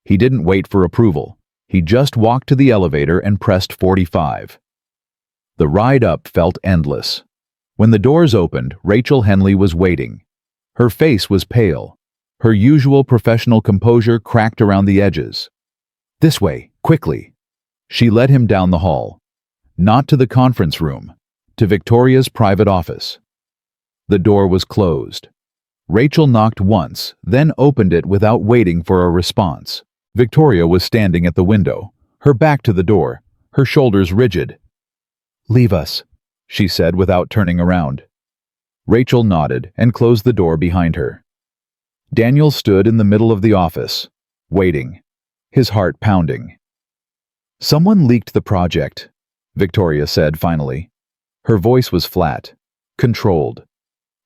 He didn't wait for approval. He just walked to the elevator and pressed 45. The ride up felt endless. When the doors opened, Rachel Henley was waiting. Her face was pale. Her usual professional composure cracked around the edges. This way, quickly. She led him down the hall. Not to the conference room, to Victoria's private office. The door was closed. Rachel knocked once, then opened it without waiting for a response. Victoria was standing at the window, her back to the door, her shoulders rigid. Leave us, she said without turning around. Rachel nodded and closed the door behind her. Daniel stood in the middle of the office, waiting, his heart pounding. Someone leaked the project, Victoria said finally. Her voice was flat, controlled.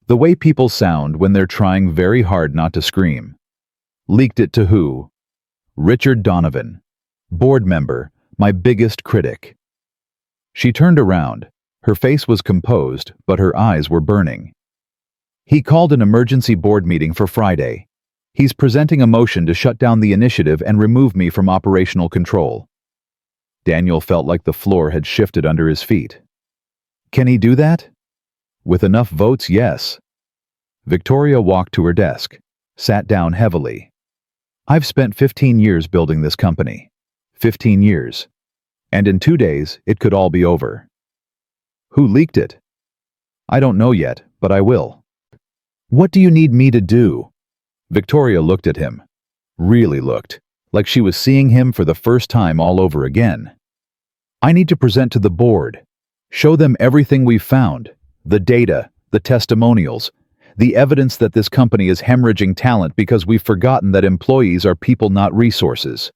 The way people sound when they're trying very hard not to scream. Leaked it to who? Richard Donovan, board member, my biggest critic. She turned around. Her face was composed, but her eyes were burning. He called an emergency board meeting for Friday. He's presenting a motion to shut down the initiative and remove me from operational control. Daniel felt like the floor had shifted under his feet. Can he do that? With enough votes, yes. Victoria walked to her desk, sat down heavily. I've spent 15 years building this company. 15 years. And in 2 days, it could all be over. Who leaked it? I don't know yet, but I will. What do you need me to do? Victoria looked at him. Really looked, like she was seeing him for the first time all over again. I need to present to the board. Show them everything we've found. The data, the testimonials, the evidence that this company is hemorrhaging talent because we've forgotten that employees are people, not resources.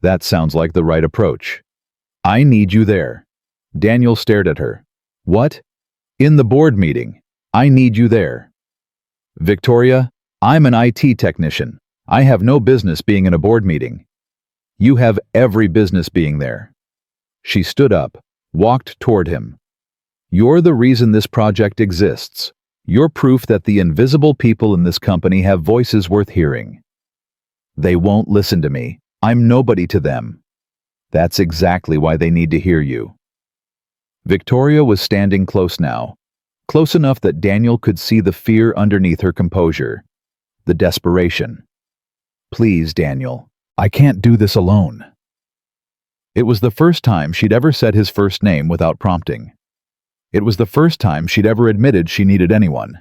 That sounds like the right approach. I need you there. Daniel stared at her. What? In the board meeting. I need you there. Victoria, I'm an IT technician. I have no business being in a board meeting. You have every business being there. She stood up, walked toward him. You're the reason this project exists. You're proof that the invisible people in this company have voices worth hearing. They won't listen to me. I'm nobody to them. That's exactly why they need to hear you. Victoria was standing close now, close enough that Daniel could see the fear underneath her composure, the desperation. Please, Daniel, I can't do this alone. It was the first time she'd ever said his first name without prompting. It was the first time she'd ever admitted she needed anyone.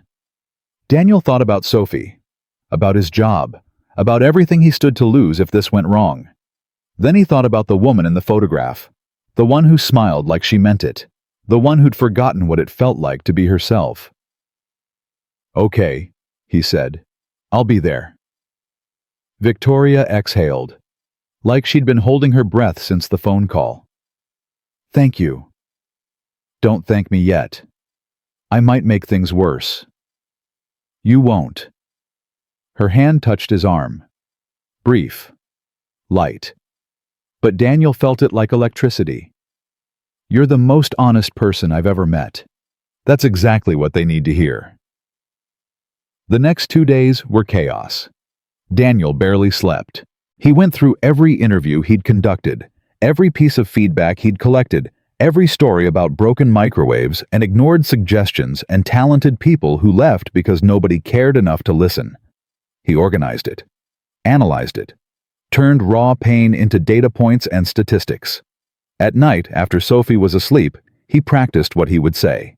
Daniel thought about Sophie, about his job, about everything he stood to lose if this went wrong. Then he thought about the woman in the photograph, the one who smiled like she meant it, the one who'd forgotten what it felt like to be herself. Okay, he said. I'll be there. Victoria exhaled, like she'd been holding her breath since the phone call. Thank you. Don't thank me yet. I might make things worse. You won't. Her hand touched his arm. Brief. Light. But Daniel felt it like electricity. You're the most honest person I've ever met. That's exactly what they need to hear. The next 2 days were chaos. Daniel barely slept. He went through every interview he'd conducted, every piece of feedback he'd collected, every story about broken microwaves, and ignored suggestions and talented people who left because nobody cared enough to listen. He organized it, analyzed it, turned raw pain into data points and statistics. At night, after Sophie was asleep, he practiced what he would say.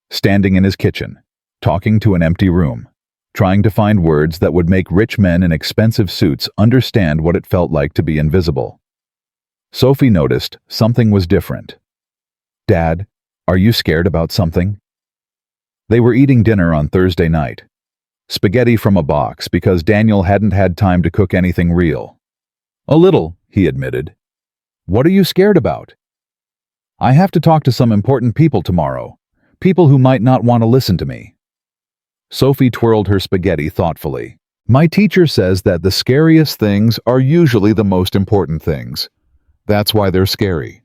Standing in his kitchen, talking to an empty room, trying to find words that would make rich men in expensive suits understand what it felt like to be invisible. Sophie noticed something was different. Dad, are you scared about something? They were eating dinner on Thursday night. Spaghetti from a box because Daniel hadn't had time to cook anything real. A little, he admitted. What are you scared about? I have to talk to some important people tomorrow, people who might not want to listen to me. Sophie twirled her spaghetti thoughtfully. My teacher says that the scariest things are usually the most important things. That's why they're scary.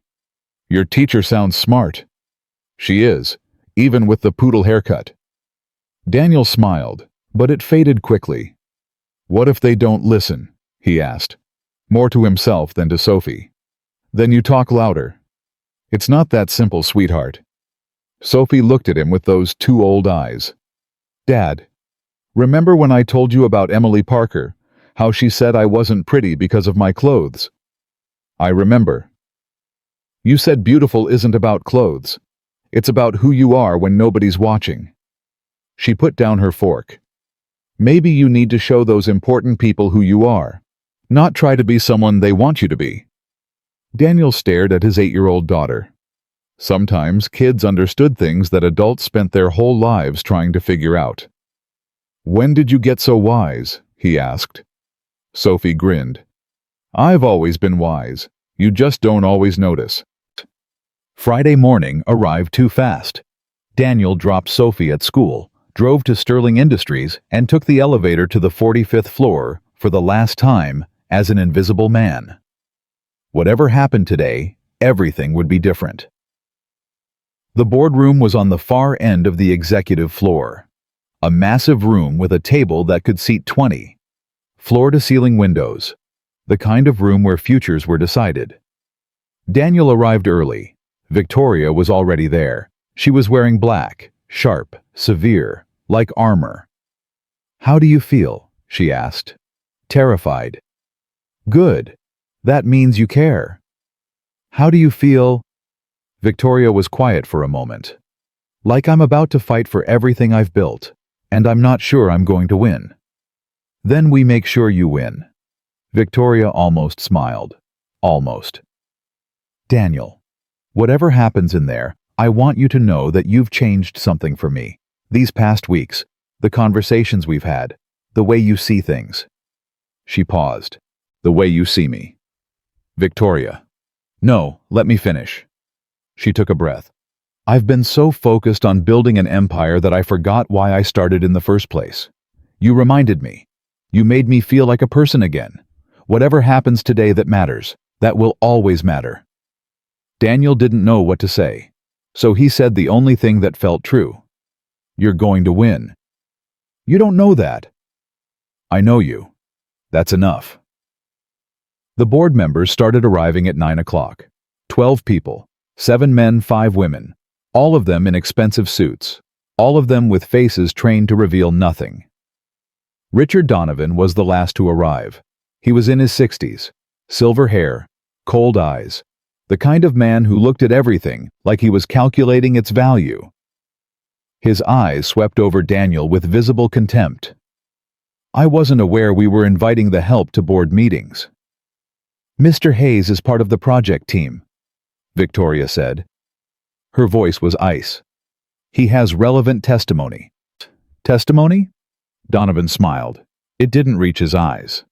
Your teacher sounds smart. She is, even with the poodle haircut. Daniel smiled, but it faded quickly. What if they don't listen? He asked, more to himself than to Sophie. Then you talk louder. It's not that simple, sweetheart. Sophie looked at him with those two old eyes. Dad, remember when I told you about Emily Parker, how she said I wasn't pretty because of my clothes? I remember. You said beautiful isn't about clothes. It's about who you are when nobody's watching. She put down her fork. Maybe you need to show those important people who you are, not try to be someone they want you to be. Daniel stared at his 8-year-old daughter. Sometimes kids understood things that adults spent their whole lives trying to figure out. When did you get so wise? He asked. Sophie grinned. I've always been wise. You just don't always notice. Friday morning arrived too fast. Daniel dropped Sophie at school, drove to Sterling Industries, and took the elevator to the 45th floor for the last time as an invisible man. Whatever happened today, everything would be different. The boardroom was on the far end of the executive floor. A massive room with a table that could seat 20. Floor-to-ceiling windows. The kind of room where futures were decided. Daniel arrived early. Victoria was already there. She was wearing black, sharp, severe, like armor. How do you feel? She asked. Terrified. Good. That means you care. How do you feel? Victoria was quiet for a moment. Like I'm about to fight for everything I've built, and I'm not sure I'm going to win. Then we make sure you win. Victoria almost smiled. Almost. Daniel, whatever happens in there, I want you to know that you've changed something for me. These past weeks, the conversations we've had, the way you see things. She paused. The way you see me. Victoria. No, let me finish. She took a breath. I've been so focused on building an empire that I forgot why I started in the first place. You reminded me. You made me feel like a person again. Whatever happens today that matters, that will always matter. Daniel didn't know what to say, so he said the only thing that felt true. You're going to win. You don't know that. I know you. That's enough. The board members started arriving at 9 o'clock. 12 people, 7 men, 5 women, all of them in expensive suits, all of them with faces trained to reveal nothing. Richard Donovan was the last to arrive. He was in his 60s, silver hair, cold eyes, the kind of man who looked at everything like he was calculating its value. His eyes swept over Daniel with visible contempt. I wasn't aware we were inviting the help to board meetings. Mr. Hayes is part of the project team, Victoria said. Her voice was ice. He has relevant testimony. Testimony? Donovan smiled. It didn't reach his eyes.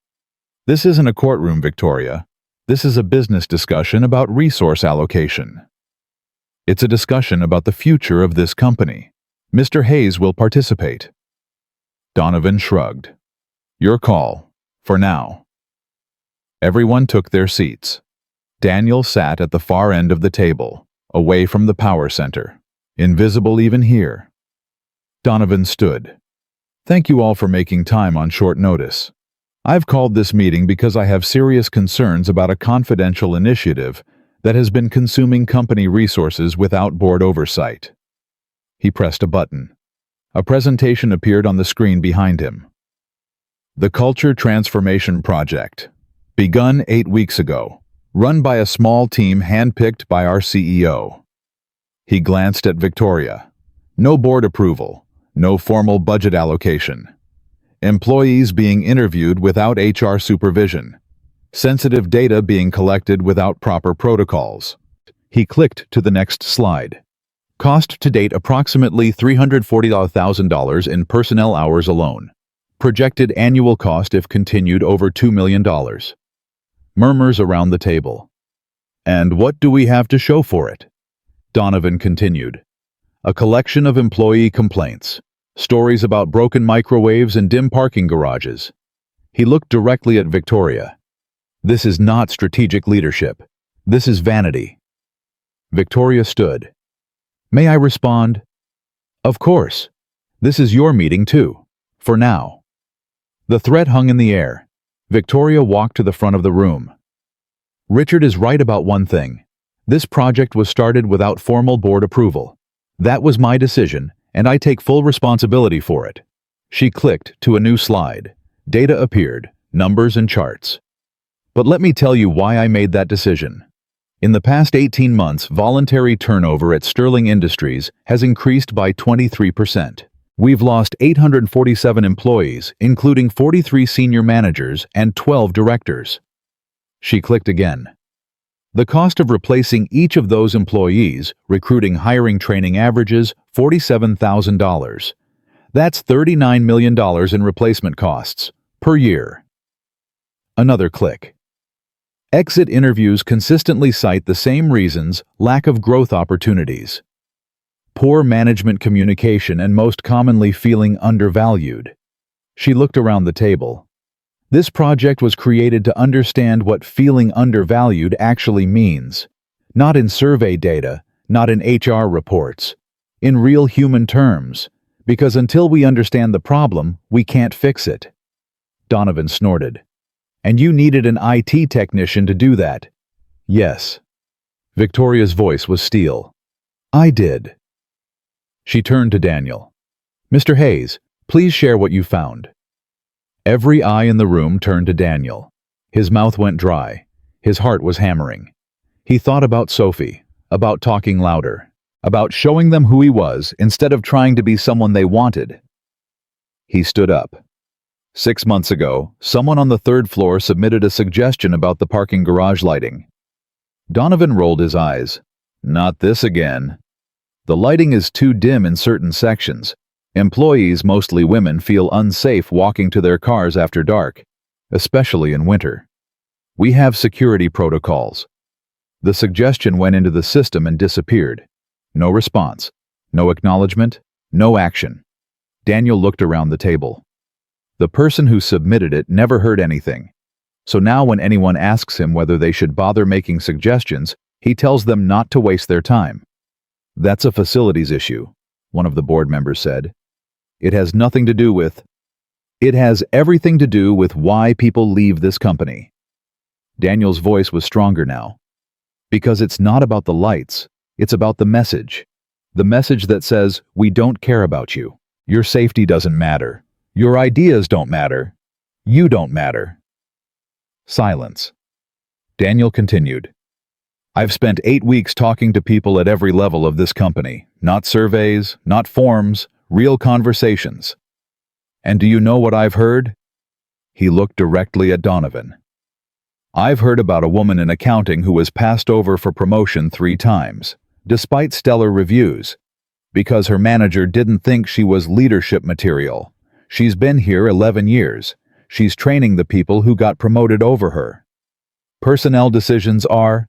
This isn't a courtroom, Victoria. This is a business discussion about resource allocation. It's a discussion about the future of this company. Mr. Hayes will participate. Donovan shrugged. Your call, for now. Everyone took their seats. Daniel sat at the far end of the table, away from the power center, invisible even here. Donovan stood. Thank you all for making time on short notice. I've called this meeting because I have serious concerns about a confidential initiative that has been consuming company resources without board oversight. He pressed a button. A presentation appeared on the screen behind him. The Culture Transformation Project, begun 8 weeks ago, run by a small team handpicked by our CEO. He glanced at Victoria. No board approval, no formal budget allocation. Employees being interviewed without HR supervision. Sensitive data being collected without proper protocols. He clicked to the next slide. Cost to date approximately $340,000 in personnel hours alone. Projected annual cost if continued over $2 million. Murmurs around the table. And what do we have to show for it? Donovan continued. A collection of employee complaints. Stories about broken microwaves and dim parking garages. He looked directly at Victoria. This is not strategic leadership. This is vanity. Victoria stood. May I respond? Of course. This is your meeting too. For now. The threat hung in the air. Victoria walked to the front of the room. Richard is right about one thing. This project was started without formal board approval. That was my decision, and I take full responsibility for it. She clicked to a new slide. Data appeared, numbers and charts. But let me tell you why I made that decision. In the past 18 months, voluntary turnover at Sterling Industries has increased by 23%. We've lost 847 employees, including 43 senior managers and 12 directors. She clicked again. The cost of replacing each of those employees, recruiting, hiring, training averages $47,000. That's $39 million in replacement costs per year. Another click. Exit interviews consistently cite the same reasons: lack of growth opportunities, poor management communication, and most commonly feeling undervalued. She looked around the table. This project was created to understand what feeling undervalued actually means. Not in survey data, not in HR reports. In real human terms. Because until we understand the problem, we can't fix it. Donovan snorted. And you needed an IT technician to do that. Yes. Victoria's voice was steel. I did. She turned to Daniel. Mr. Hayes, please share what you found. Every eye in the room turned to Daniel. His mouth went dry. His heart was hammering. He thought about Sophie, about talking louder, about showing them who he was instead of trying to be someone they wanted. He stood up. 6 months ago, someone on the third floor submitted a suggestion about the parking garage lighting. Donovan rolled his eyes. Not this again. The lighting is too dim in certain sections. Employees, mostly women, feel unsafe walking to their cars after dark, especially in winter. We have security protocols. The suggestion went into the system and disappeared. No response, no acknowledgement, no action. Daniel looked around the table. The person who submitted it never heard anything. So now when anyone asks him whether they should bother making suggestions, he tells them not to waste their time. That's a facilities issue, one of the board members said. It has everything to do with why people leave this company. Daniel's voice was stronger now. Because it's not about the lights, it's about the message. The message that says, we don't care about you. Your safety doesn't matter. Your ideas don't matter. You don't matter. Silence. Daniel continued. I've spent 8 weeks talking to people at every level of this company. Not surveys, not forms, real conversations. And do you know what I've heard? He looked directly at Donovan. I've heard about a woman in accounting who was passed over for promotion 3 times, despite stellar reviews, because her manager didn't think she was leadership material. She's been here 11 years. She's training the people who got promoted over her. Personnel decisions are...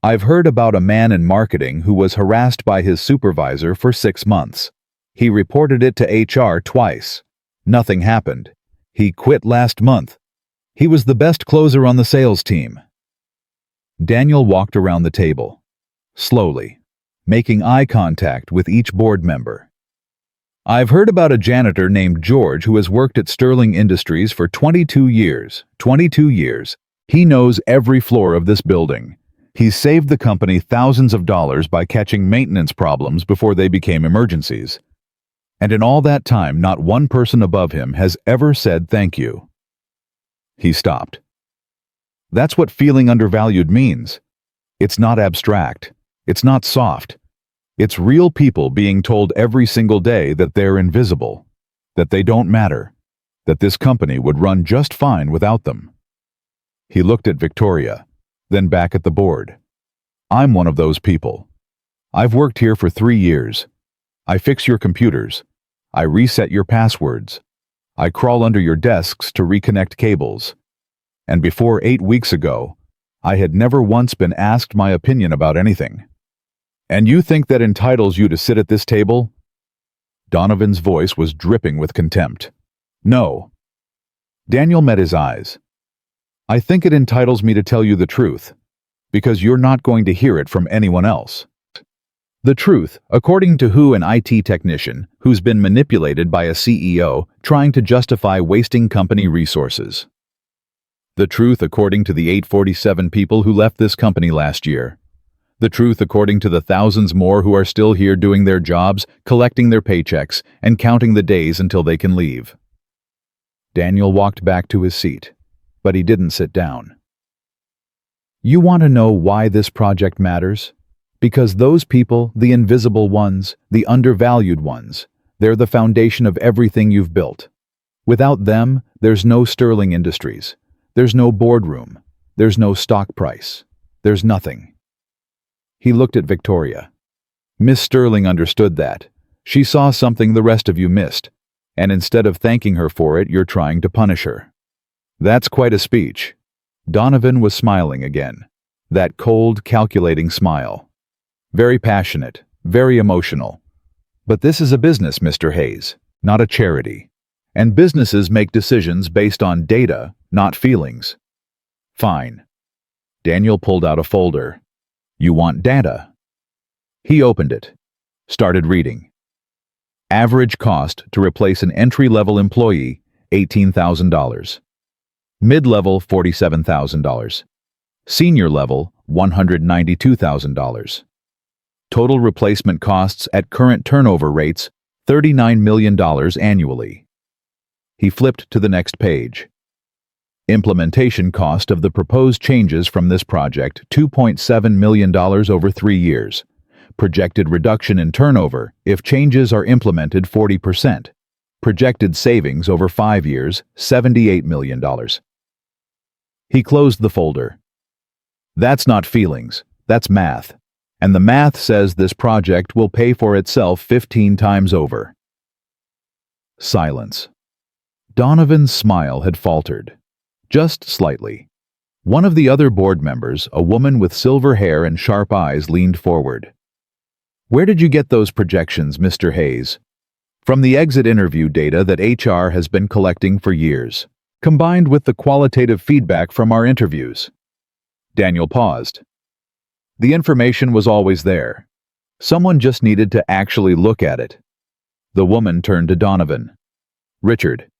I've heard about a man in marketing who was harassed by his supervisor for 6 months. He reported it to HR twice. Nothing happened. He quit last month. He was the best closer on the sales team. Daniel walked around the table, slowly, making eye contact with each board member. I've heard about a janitor named George who has worked at Sterling Industries for 22 years. 22 years. He knows every floor of this building. He's saved the company thousands of dollars by catching maintenance problems before they became emergencies. And in all that time, not one person above him has ever said thank you. He stopped. That's what feeling undervalued means. It's not abstract. It's not soft. It's real people being told every single day that they're invisible, that they don't matter, that this company would run just fine without them. He looked at Victoria, then back at the board. I'm one of those people. I've worked here for 3 years. I fix your computers. I reset your passwords. I crawl under your desks to reconnect cables. And before 8 weeks ago, I had never once been asked my opinion about anything. And you think that entitles you to sit at this table? Donovan's voice was dripping with contempt. No. Daniel met his eyes. I think it entitles me to tell you the truth, because you're not going to hear it from anyone else. The truth, according to who an IT technician who's been manipulated by a CEO trying to justify wasting company resources. The truth according to the 847 people who left this company last year. The truth according to the thousands more who are still here doing their jobs, collecting their paychecks, and counting the days until they can leave. Daniel walked back to his seat, but he didn't sit down. You want to know why this project matters? Because those people, the invisible ones, the undervalued ones, they're the foundation of everything you've built. Without them, there's no Sterling Industries. There's no boardroom. There's no stock price. There's nothing. He looked at Victoria. Miss Sterling understood that. She saw something the rest of you missed, and instead of thanking her for it, you're trying to punish her. That's quite a speech. Donovan was smiling again. That cold, calculating smile. Very passionate, very emotional. But this is a business, Mr. Hayes, not a charity. And businesses make decisions based on data, not feelings. Fine. Daniel pulled out a folder. You want data? He opened it, started reading. Average cost to replace an entry-level employee, $18,000. Mid-level, $47,000. Senior level, $192,000. Total replacement costs at current turnover rates, $39 million annually. He flipped to the next page. Implementation cost of the proposed changes from this project, $2.7 million over 3 years. Projected reduction in turnover if changes are implemented 40%. Projected savings over 5 years, $78 million. He closed the folder. That's not feelings, that's math. And the math says this project will pay for itself 15 times over. Silence. Donovan's smile had faltered. Just slightly. One of the other board members, a woman with silver hair and sharp eyes, leaned forward. "Where did you get those projections, Mr. Hayes?" "From the exit interview data that HR has been collecting for years, combined with the qualitative feedback from our interviews." Daniel paused. The information was always there. Someone just needed to actually look at it. The woman turned to Donovan. "Richard,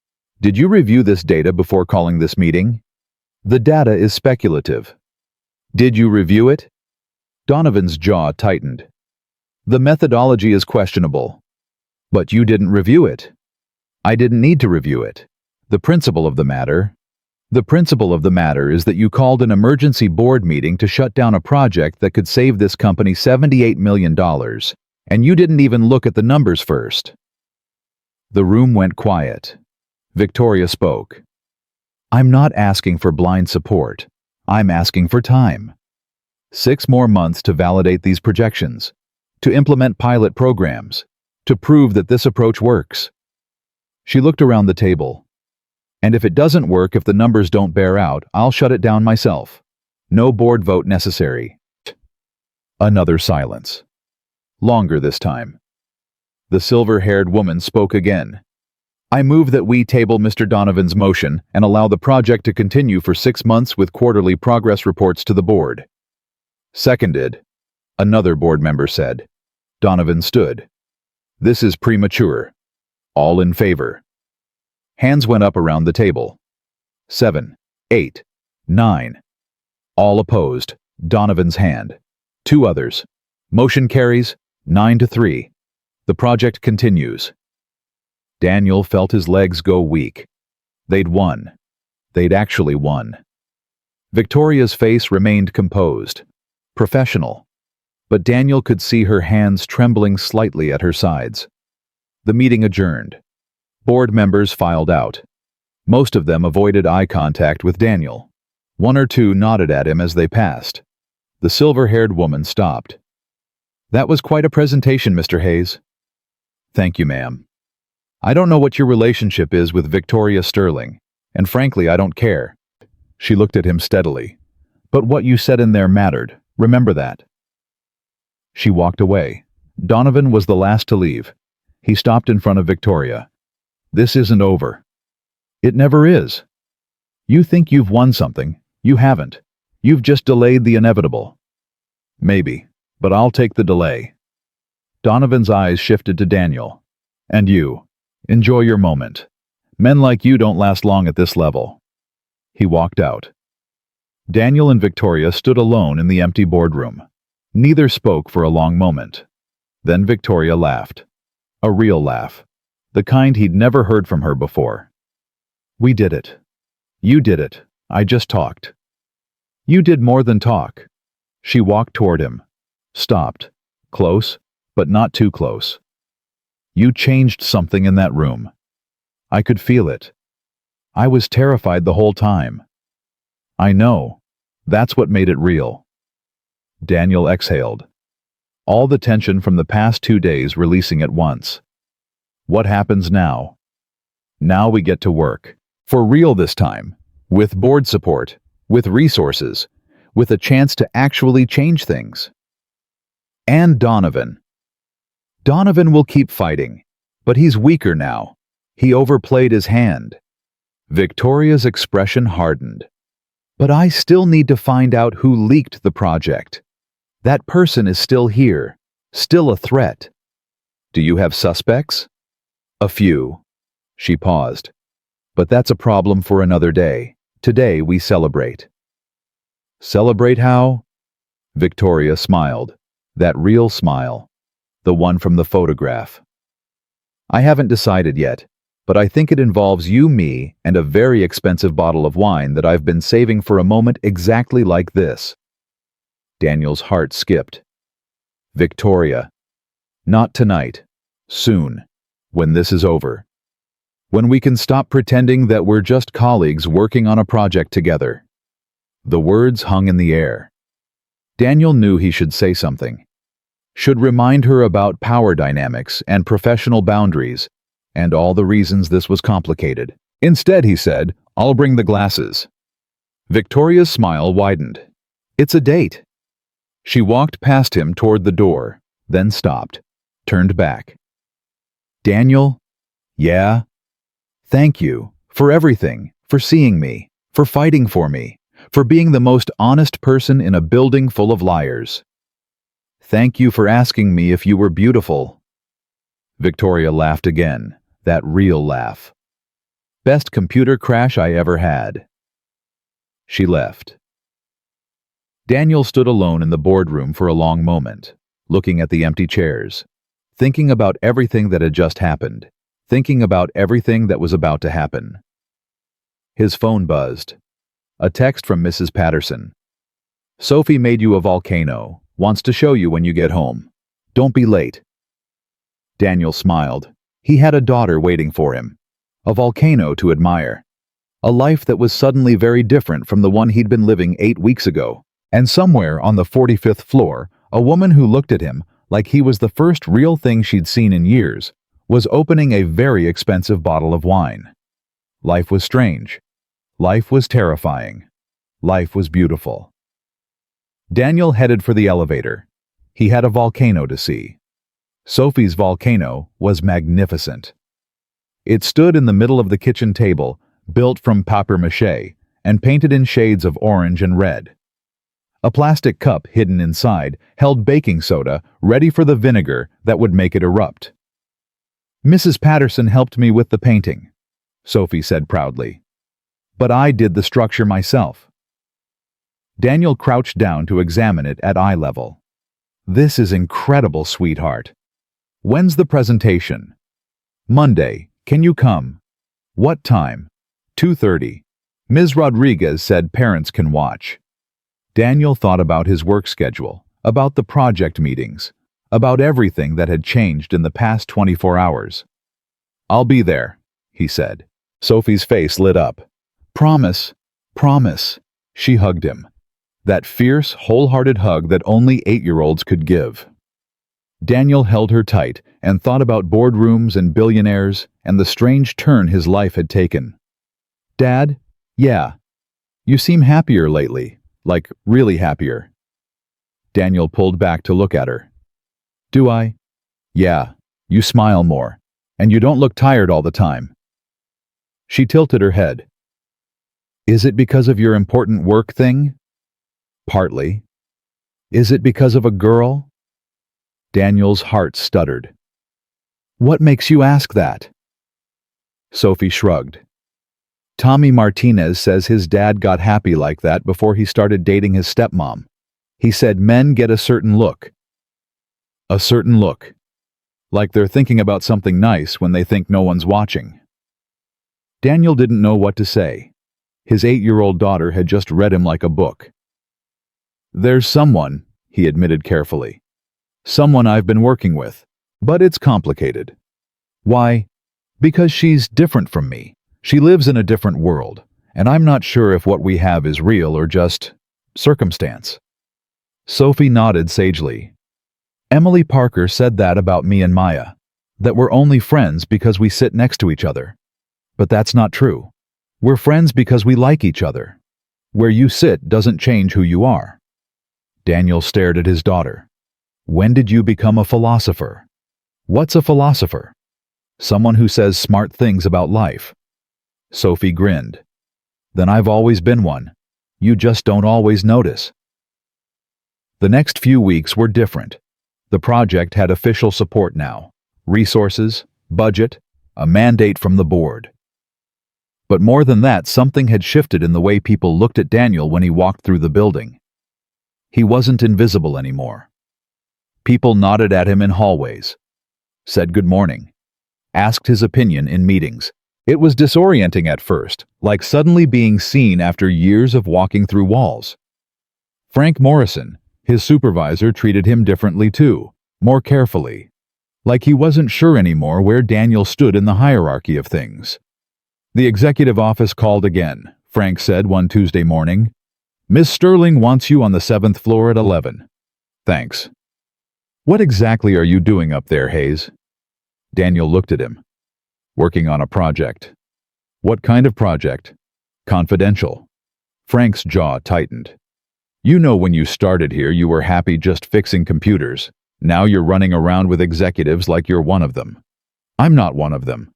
did you review this data before calling this meeting?" "The data is speculative." "Did you review it?" Donovan's jaw tightened. "The methodology is questionable." "But you didn't review it." "I didn't need to review it. The principle of the matter is that you called an emergency board meeting to shut down a project that could save this company $78 million, and you didn't even look at the numbers first." The room went quiet. Victoria spoke. "I'm not asking for blind support. I'm asking for time. 6 more months to validate these projections, to implement pilot programs, to prove that this approach works." She looked around the table. "And if it doesn't work, if the numbers don't bear out, I'll shut it down myself. No board vote necessary." Another silence. Longer this time. The silver-haired woman spoke again. "I move that we table Mr. Donovan's motion and allow the project to continue for 6 months with quarterly progress reports to the board." "Seconded," another board member said. Donovan stood. "This is premature. All in favor." Hands went up around the table. 7, 8, 9. All opposed. Donovan's hand. 2 others. Motion carries, 9-3. The project continues. Daniel felt his legs go weak. They'd won. They'd actually won. Victoria's face remained composed, professional, but Daniel could see her hands trembling slightly at her sides. The meeting adjourned. Board members filed out. Most of them avoided eye contact with Daniel. 1 or 2 nodded at him as they passed. The silver-haired woman stopped. "That was quite a presentation, Mr. Hayes." "Thank you, ma'am. I don't know what your relationship is with Victoria Sterling, and frankly, I don't care." She looked at him steadily. "But what you said in there mattered. Remember that." She walked away. Donovan was the last to leave. He stopped in front of Victoria. "This isn't over." "It never is. You think you've won something. You haven't. You've just delayed the inevitable." "Maybe, but I'll take the delay." Donovan's eyes shifted to Daniel. "And you. Enjoy your moment. Men like you don't last long at this level." He walked out. Daniel and Victoria stood alone in the empty boardroom. Neither spoke for a long moment. Then Victoria laughed. A real laugh. The kind he'd never heard from her before. "We did it. You did it. I just talked." "You did more than talk." She walked toward him. Stopped. Close, but not too close. "You changed something in that room. I could feel it. I was terrified the whole time." "I know. That's what made it real." Daniel exhaled. All the tension from the past 2 days releasing at once. What happens now? Now we get to work. For real this time. With board support. With resources. With a chance to actually change things. And Donovan. Donovan will keep fighting. But he's weaker now. He overplayed his hand. Victoria's expression hardened. "But I still need to find out who leaked the project. That person is still here. Still a threat. Do you have suspects?" "A few." She paused. "But that's a problem for another day. Today we celebrate." "Celebrate how?" Victoria smiled. That real smile. The one from the photograph. "I haven't decided yet. but I think it involves you, me, and a very expensive bottle of wine that I've been saving for a moment exactly like this." Daniel's heart skipped. "Victoria, not tonight. Soon. When this is over. When we can stop pretending that we're just colleagues working on a project together." The words hung in the air. Daniel knew he should say something. Should remind her about power dynamics and professional boundaries, and all the reasons this was complicated. Instead, he said, "I'll bring the glasses." Victoria's smile widened. "It's a date." She walked past him toward the door, then stopped, turned back. "Daniel? Yeah? Thank you for everything, for seeing me, for fighting for me, for being the most honest person in a building full of liars. Thank you for asking me if you were beautiful." Victoria laughed again, that real laugh. "Best computer crash I ever had." She left. Daniel stood alone in the boardroom for a long moment, looking at the empty chairs, thinking about everything that had just happened, thinking about everything that was about to happen. His phone buzzed. A text from Mrs. Patterson. "Sophie made you a volcano. Wants to show you when you get home. Don't be late." Daniel smiled. He had a daughter waiting for him. A volcano to admire. A life that was suddenly very different from the one he'd been living 8 weeks ago. And somewhere on the 45th floor, a woman who looked at him like he was the first real thing she'd seen in years was opening a very expensive bottle of wine. Life was strange. Life was terrifying. Life was beautiful. Daniel headed for the elevator. He had a volcano to see. Sophie's volcano was magnificent. It stood in the middle of the kitchen table, built from papier-mâché and painted in shades of orange and red. A plastic cup hidden inside held baking soda ready for the vinegar that would make it erupt. "Mrs. Patterson helped me with the painting," Sophie said proudly. "But I did the structure myself." Daniel crouched down to examine it at eye level. "This is incredible, sweetheart. When's the presentation?" "Monday. Can you come?" "What time?" 2:30. Ms. Rodriguez said parents can watch." Daniel thought about his work schedule, about the project meetings, about everything that had changed in the past 24 hours. "I'll be there," he said. Sophie's face lit up. "Promise, promise." She hugged him. That fierce, wholehearted hug that only 8-year-olds could give. Daniel held her tight and thought about boardrooms and billionaires and the strange turn his life had taken. "Dad? Yeah. You seem happier lately, like really happier." Daniel pulled back to look at her. "Do I?" "Yeah, you smile more, and you don't look tired all the time." She tilted her head. "Is it because of your important work thing?" "Partly." "Is it because of a girl?" Daniel's heart stuttered. "What makes you ask that?" Sophie shrugged. "Tommy Martinez says his dad got happy like that before he started dating his stepmom. He said men get a certain look." "A certain look. Like they're thinking about something nice when they think no one's watching." Daniel didn't know what to say. His 8-year-old daughter had just read him like a book. "There's someone," he admitted carefully. "Someone I've been working with. But it's complicated." "Why?" "Because she's different from me. She lives in a different world, and I'm not sure if what we have is real or just circumstance." Sophie nodded sagely. "Emily Parker said that about me and Maya, that we're only friends because we sit next to each other. But that's not true. We're friends because we like each other. Where you sit doesn't change who you are." Daniel stared at his daughter. "When did you become a philosopher?" "What's a philosopher?" "Someone who says smart things about life." Sophie grinned. "Then I've always been one. You just don't always notice." The next few weeks were different. The project had official support now. Resources, budget, a mandate from the board. But more than that, something had shifted in the way people looked at Daniel when he walked through the building. He wasn't invisible anymore. People nodded at him in hallways, said good morning, asked his opinion in meetings. It was disorienting at first, like suddenly being seen after years of walking through walls. Frank Morrison, his supervisor, treated him differently too, more carefully, like he wasn't sure anymore where Daniel stood in the hierarchy of things. The executive office called again, Frank said one Tuesday morning. "Miss Sterling wants you on the 7th floor at 11. Thanks." "What exactly are you doing up there, Hayes?" Daniel looked at him. "Working on a project." "What kind of project?" "Confidential." Frank's jaw tightened. "You know when you started here you were happy just fixing computers. Now you're running around with executives like you're one of them." "I'm not one of them."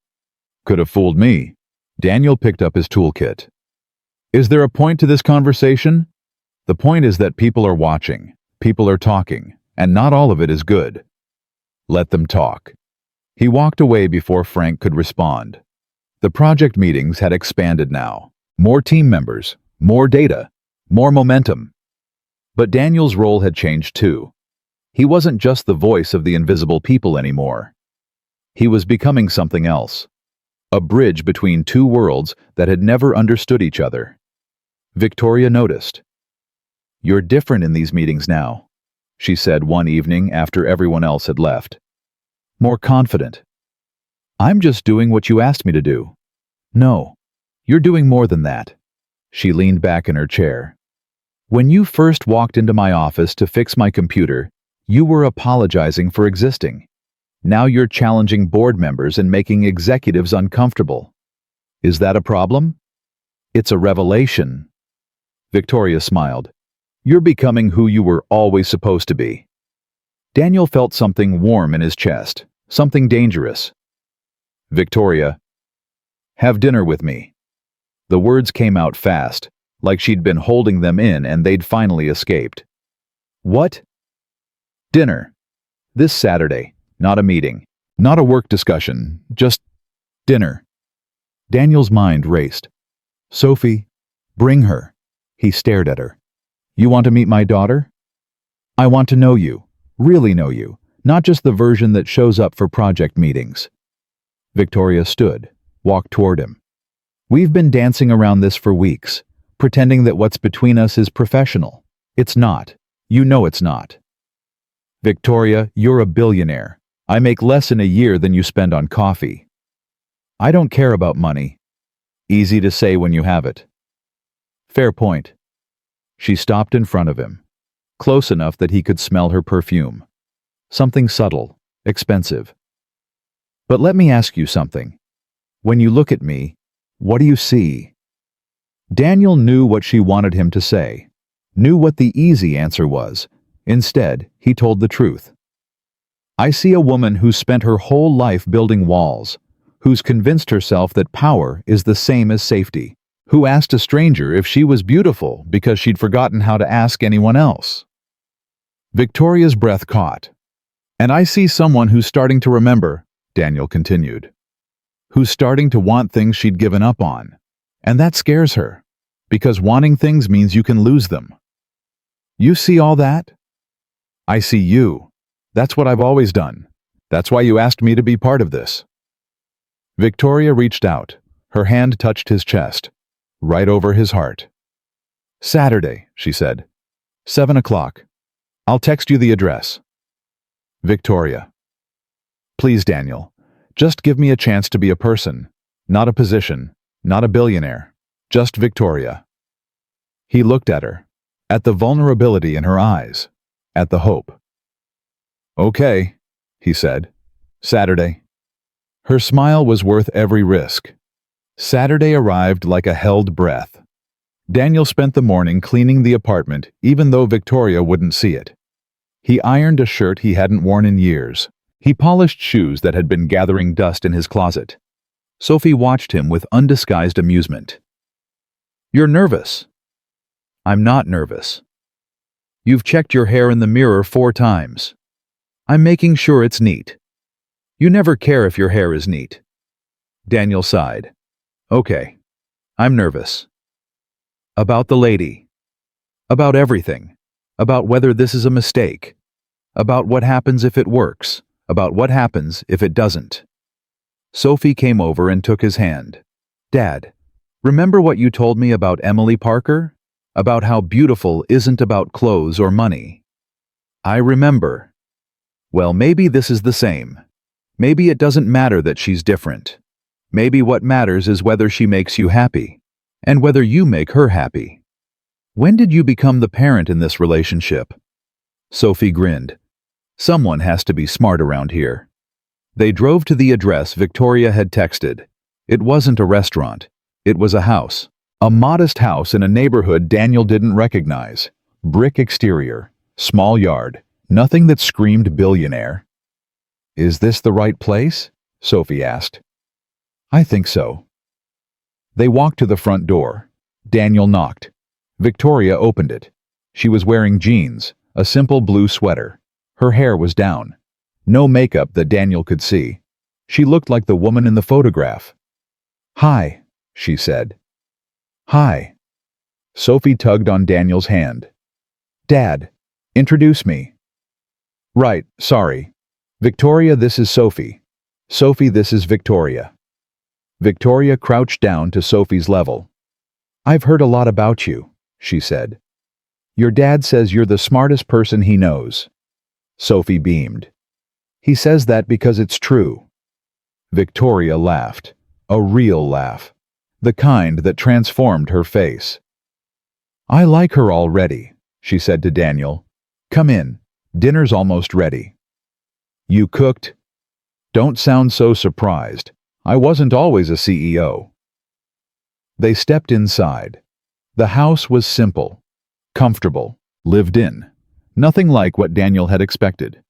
"Could have fooled me." Daniel picked up his toolkit. "Is there a point to this conversation?" "The point is that people are watching, people are talking, and not all of it is good." "Let them talk." He walked away before Frank could respond. The project meetings had expanded now. More team members, more data, more momentum. But Daniel's role had changed too. He wasn't just the voice of the invisible people anymore. He was becoming something else. A bridge between two worlds that had never understood each other. Victoria noticed. "You're different in these meetings now," she said one evening after everyone else had left. "More confident." "I'm just doing what you asked me to do." "No, you're doing more than that." She leaned back in her chair. "When you first walked into my office to fix my computer, you were apologizing for existing. Now you're challenging board members and making executives uncomfortable. Is that a problem?" "It's a revelation." Victoria smiled. "You're becoming who you were always supposed to be." Daniel felt something warm in his chest, something dangerous. "Victoria, have dinner with me." The words came out fast, like she'd been holding them in and they'd finally escaped. "What?" "Dinner. This Saturday. Not a meeting. Not a work discussion. Just dinner." Daniel's mind raced. "Sophie, bring her." He stared at her. "You want to meet my daughter?" "I want to know you. Really know you. Not just the version that shows up for project meetings." Victoria stood, walked toward him. "We've been dancing around this for weeks, pretending that what's between us is professional. It's not. You know it's not." "Victoria, you're a billionaire. I make less in a year than you spend on coffee." "I don't care about money." "Easy to say when you have it." "Fair point." She stopped in front of him, close enough that he could smell her perfume. Something subtle, expensive. "But let me ask you something. When you look at me, what do you see?" Daniel knew what she wanted him to say, knew what the easy answer was. Instead, he told the truth. "I see a woman who's spent her whole life building walls, who's convinced herself that power is the same as safety, who asked a stranger if she was beautiful because she'd forgotten how to ask anyone else." Victoria's breath caught. "And I see someone who's starting to remember," Daniel continued, "who's starting to want things she'd given up on. And that scares her, because wanting things means you can lose them." "You see all that?" "I see you. That's what I've always done. That's why you asked me to be part of this." Victoria reached out. Her hand touched his chest, right over his heart. "Saturday," she said. 7 o'clock. I'll text you the address." Victoria. "Please, Daniel, just give me a chance to be a person, not a position, not a billionaire, just Victoria." He looked at her, at the vulnerability in her eyes, at the hope. "Okay," he said. "Saturday." Her smile was worth every risk. Saturday arrived like a held breath. Daniel spent the morning cleaning the apartment, even though Victoria wouldn't see it. He ironed a shirt he hadn't worn in years. He polished shoes that had been gathering dust in his closet. Sophie watched him with undisguised amusement. "You're nervous." "I'm not nervous." "You've checked your hair in the mirror 4 times. I'm making sure it's neat." "You never care if your hair is neat." Daniel sighed. "Okay, I'm nervous." "About the lady. About everything. About whether this is a mistake. About what happens if it works. About what happens if it doesn't." Sophie came over and took his hand. "Dad, remember what you told me about Emily Parker? About how beautiful isn't about clothes or money." "I remember." "Well, maybe this is the same. Maybe it doesn't matter that she's different. Maybe what matters is whether she makes you happy, and whether you make her happy." "When did you become the parent in this relationship?" Sophie grinned. "Someone has to be smart around here." They drove to the address Victoria had texted. It wasn't a restaurant. It was a house. A modest house in a neighborhood Daniel didn't recognize. Brick exterior, small yard, nothing that screamed billionaire. "Is this the right place?" Sophie asked. "I think so." They walked to the front door. Daniel knocked. Victoria opened it. She was wearing jeans, a simple blue sweater. Her hair was down. No makeup that Daniel could see. She looked like the woman in the photograph. "Hi," she said. "Hi." Sophie tugged on Daniel's hand. "Dad, introduce me." "Right, sorry. Victoria, this is Sophie. Sophie, this is Victoria." Victoria crouched down to Sophie's level. "I've heard a lot about you," she said. "Your dad says you're the smartest person he knows." Sophie beamed. "He says that because it's true." Victoria laughed, a real laugh, the kind that transformed her face. "I like her already," she said to Daniel. "Come in, dinner's almost ready." "You cooked?" "Don't sound so surprised. I wasn't always a CEO." They stepped inside. The house was simple, comfortable, lived in. Nothing like what Daniel had expected.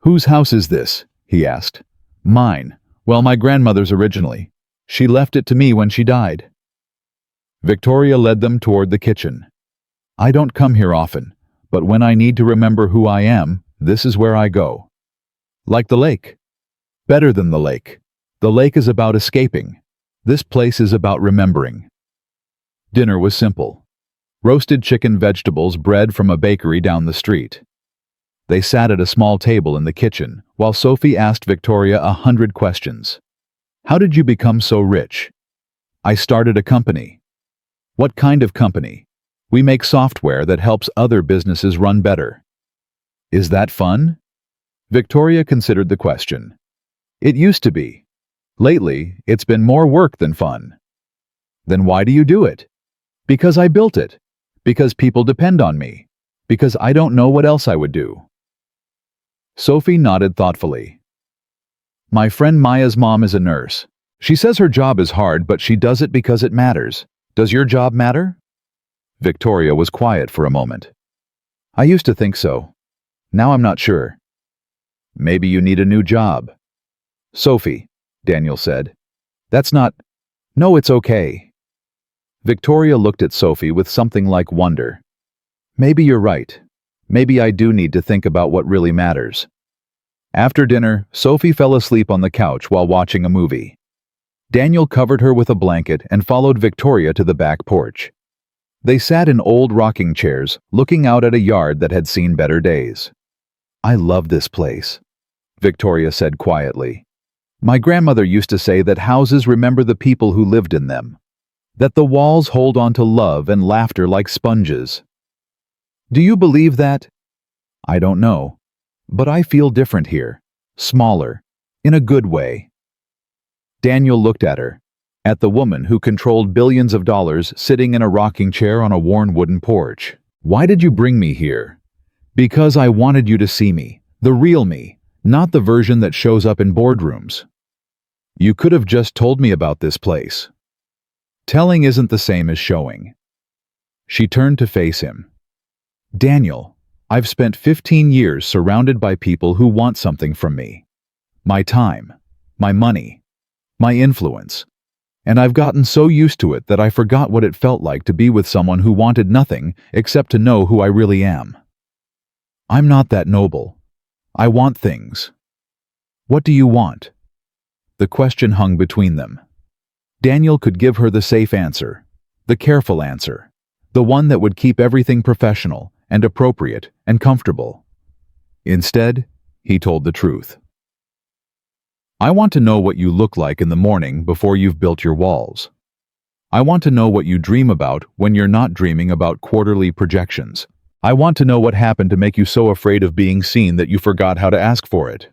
"Whose house is this?" he asked. "Mine. Well, my grandmother's originally. She left it to me when she died." Victoria led them toward the kitchen. "I don't come here often, but when I need to remember who I am, this is where I go." "Like the lake?" "Better than the lake. The lake is about escaping. This place is about remembering." Dinner was simple. Roasted chicken, vegetables, bread from a bakery down the street. They sat at a small table in the kitchen, while Sophie asked Victoria 100 questions. "How did you become so rich?" "I started a company." "What kind of company?" "We make software that helps other businesses run better." "Is that fun?" Victoria considered the question. "It used to be. Lately, it's been more work than fun." "Then why do you do it?" "Because I built it. Because people depend on me. Because I don't know what else I would do." Sophie nodded thoughtfully. "My friend Maya's mom is a nurse. She says her job is hard, but she does it because it matters. Does your job matter?" Victoria was quiet for a moment. "I used to think so. Now I'm not sure." "Maybe you need a new job." "Sophie," Daniel said. "That's not—" "No, it's okay." Victoria looked at Sophie with something like wonder. "Maybe you're right. Maybe I do need to think about what really matters." After dinner, Sophie fell asleep on the couch while watching a movie. Daniel covered her with a blanket and followed Victoria to the back porch. They sat in old rocking chairs, looking out at a yard that had seen better days. "I love this place," Victoria said quietly. "My grandmother used to say that houses remember the people who lived in them. That the walls hold on to love and laughter like sponges." "Do you believe that?" "I don't know. But I feel different here. Smaller. In a good way." Daniel looked at her. At the woman who controlled billions of dollars sitting in a rocking chair on a worn wooden porch. "Why did you bring me here?" "Because I wanted you to see me. The real me. Not the version that shows up in boardrooms." "You could have just told me about this place." "Telling isn't the same as showing." She turned to face him. "Daniel, I've spent 15 years surrounded by people who want something from me. My time, my money, my influence. And I've gotten so used to it that I forgot what it felt like to be with someone who wanted nothing except to know who I really am. I'm not that noble. I want things." "What do you want?" The question hung between them. Daniel could give her the safe answer, the careful answer, the one that would keep everything professional and appropriate and comfortable. Instead, he told the truth. I want to know what you look like in the morning before you've built your walls. I want to know what you dream about when you're not dreaming about quarterly projections. I want to know what happened to make you so afraid of being seen that you forgot how to ask for it."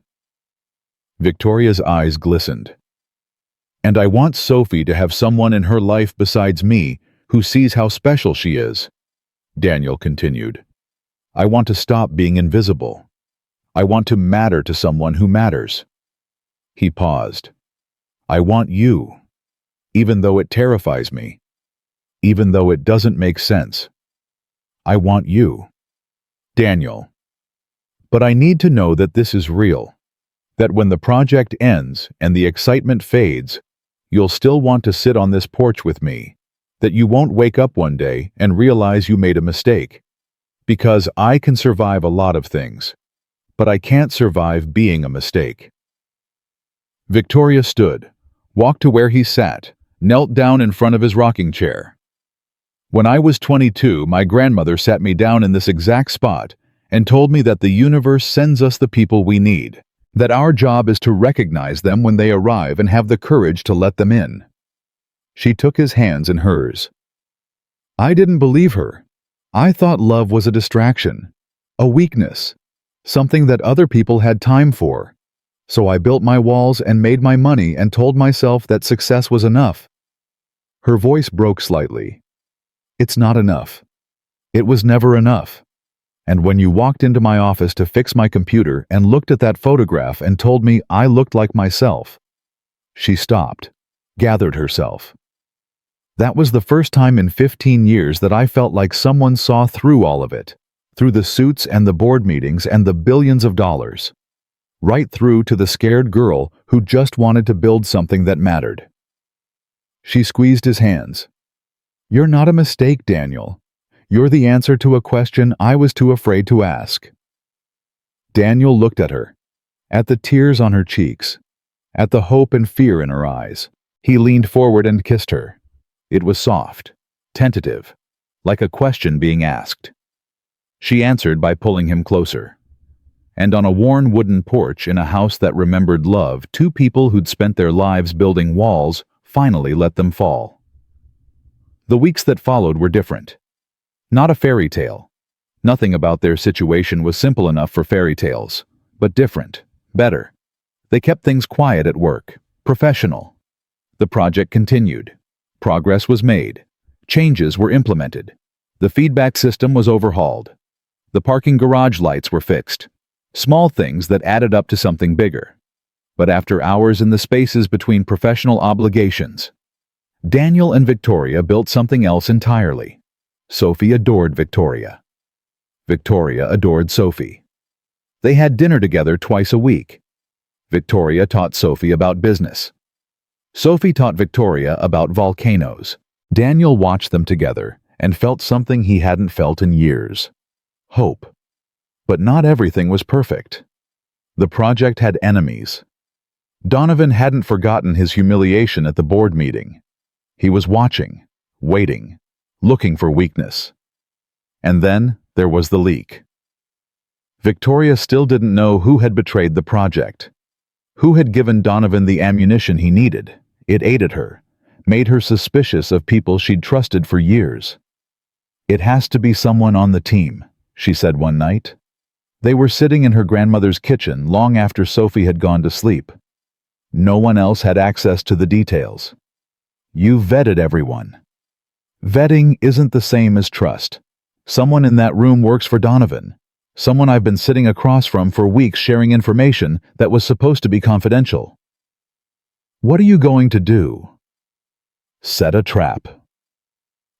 Victoria's eyes glistened. "And I want Sophie to have someone in her life besides me who sees how special she is," Daniel continued. "I want to stop being invisible. I want to matter to someone who matters." He paused. "I want you, even though it terrifies me, even though it doesn't make sense. I want you." "Daniel, but I need to know that this is real, that when the project ends and the excitement fades, you'll still want to sit on this porch with me, that you won't wake up one day and realize you made a mistake. Because I can survive a lot of things, but I can't survive being a mistake." Victoria stood, walked to where he sat, knelt down in front of his rocking chair. "When I was 22, my grandmother sat me down in this exact spot and told me that the universe sends us the people we need, that our job is to recognize them when they arrive and have the courage to let them in." She took his hands in hers. "I didn't believe her. I thought love was a distraction, a weakness, something that other people had time for. So I built my walls and made my money and told myself that success was enough." Her voice broke slightly. "It's not enough. It was never enough. And when you walked into my office to fix my computer and looked at that photograph and told me I looked like myself." She stopped, gathered herself. "That was the first time in 15 years that I felt like someone saw through all of it, through the suits and the board meetings and the billions of dollars. Right through to the scared girl who just wanted to build something that mattered." She squeezed his hands. "You're not a mistake, Daniel. You're the answer to a question I was too afraid to ask." Daniel looked at her, at the tears on her cheeks, at the hope and fear in her eyes. He leaned forward and kissed her. It was soft, tentative, like a question being asked. She answered by pulling him closer. And on a worn wooden porch in a house that remembered love, two people who'd spent their lives building walls finally let them fall. The weeks that followed were different. Not a fairy tale. Nothing about their situation was simple enough for fairy tales, but different, better. They kept things quiet at work, professional. The project continued. Progress was made. Changes were implemented. The feedback system was overhauled. The parking garage lights were fixed. Small things that added up to something bigger. But after hours in the spaces between professional obligations, Daniel and Victoria built something else entirely. Sophie adored Victoria. Victoria adored Sophie. They had dinner together twice a week. Victoria taught Sophie about business. Sophie taught Victoria about volcanoes. Daniel watched them together and felt something he hadn't felt in years. Hope. But not everything was perfect. The project had enemies. Donovan hadn't forgotten his humiliation at the board meeting. He was watching, waiting, looking for weakness. And then there was the leak. Victoria still didn't know who had betrayed the project. Who had given Donovan the ammunition he needed? It aided her, made her suspicious of people she'd trusted for years. "It has to be someone on the team," she said one night. They were sitting in her grandmother's kitchen long after Sophie had gone to sleep. No one else had access to the details. "You vetted everyone." Vetting isn't the same as trust. Someone in that room works for Donovan. Someone I've been sitting across from for weeks sharing information that was supposed to be confidential. "What are you going to do?" "Set a trap."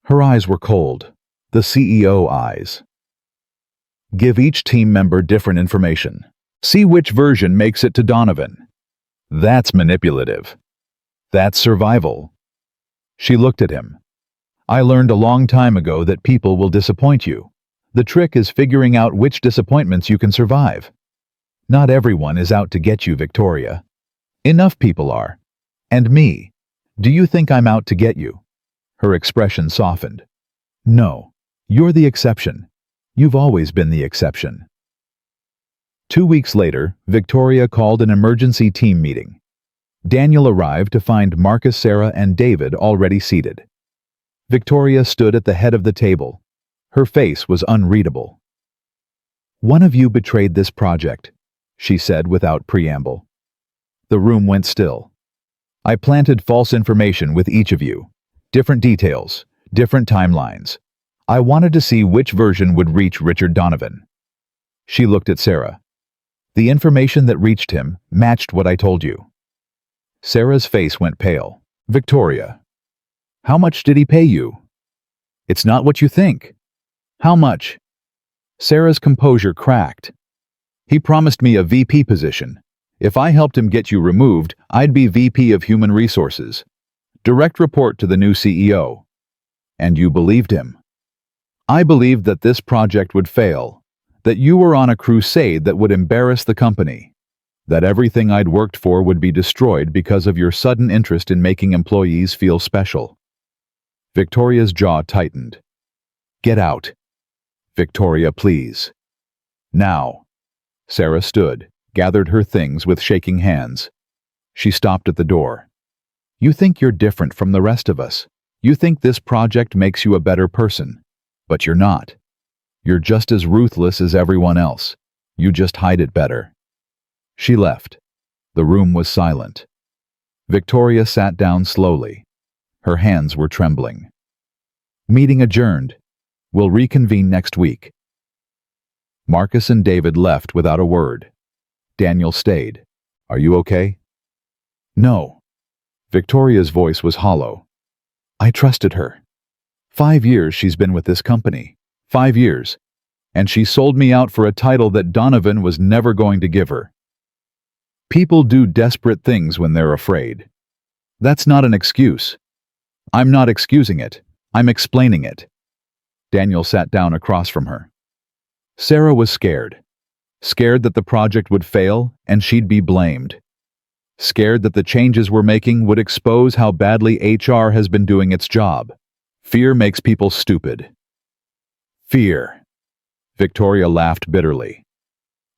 Her eyes were cold, the CEO eyes. "Give each team member different information. See which version makes it to Donovan." That's manipulative. That's survival. She looked at him. "I learned a long time ago that people will disappoint you. The trick is figuring out which disappointments you can survive. Not everyone is out to get you, Victoria. Enough people are. And me. Do you think I'm out to get you?" Her expression softened. "No, you're the exception. You've always been the exception." 2 weeks later, Victoria called an emergency team meeting. Daniel arrived to find Marcus, Sarah, and David already seated. Victoria stood at the head of the table. Her face was unreadable. "One of you betrayed this project," she said without preamble. The room went still. "I planted false information with each of you. Different details, different timelines. I wanted to see which version would reach Richard Donovan." She looked at Sarah. "The information that reached him matched what I told you." Sarah's face went pale. "Victoria, how much did he pay you?" "It's not what you think." "How much?" Sarah's composure cracked. "He promised me a VP position. If I helped him get you removed, I'd be VP of Human Resources. Direct report to the new CEO. And you believed him." "I believed that this project would fail, that you were on a crusade that would embarrass the company, that everything I'd worked for would be destroyed because of your sudden interest in making employees feel special." Victoria's jaw tightened. "Get out. Victoria, please." "Now." Sarah stood, gathered her things with shaking hands. She stopped at the door. "You think you're different from the rest of us. You think this project makes you a better person. But you're not. You're just as ruthless as everyone else. You just hide it better." She left. The room was silent. Victoria sat down slowly. Her hands were trembling. "Meeting adjourned. We'll reconvene next week." Marcus and David left without a word. Daniel stayed. "Are you okay?" "No." Victoria's voice was hollow. "I trusted her. 5 years she's been with this company. 5 years. And she sold me out for a title that Donovan was never going to give her. People do desperate things when they're afraid. That's not an excuse. I'm not excusing it. I'm explaining it." Daniel sat down across from her. Sarah was scared. Scared that the project would fail and she'd be blamed. Scared that the changes we're making would expose how badly HR has been doing its job. Fear makes people stupid. Fear. Victoria laughed bitterly.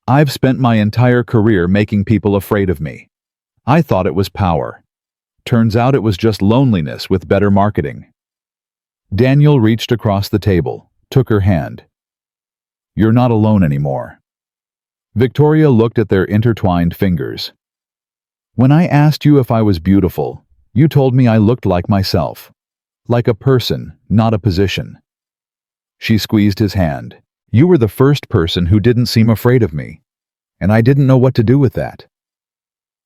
"I've spent my entire career making people afraid of me. I thought it was power. Turns out it was just loneliness with better marketing." Daniel reached across the table, took her hand. "You're not alone anymore." Victoria looked at their intertwined fingers. "When I asked you if I was beautiful, you told me I looked like myself. Like a person, not a position." She squeezed his hand. "You were the first person who didn't seem afraid of me, and I didn't know what to do with that."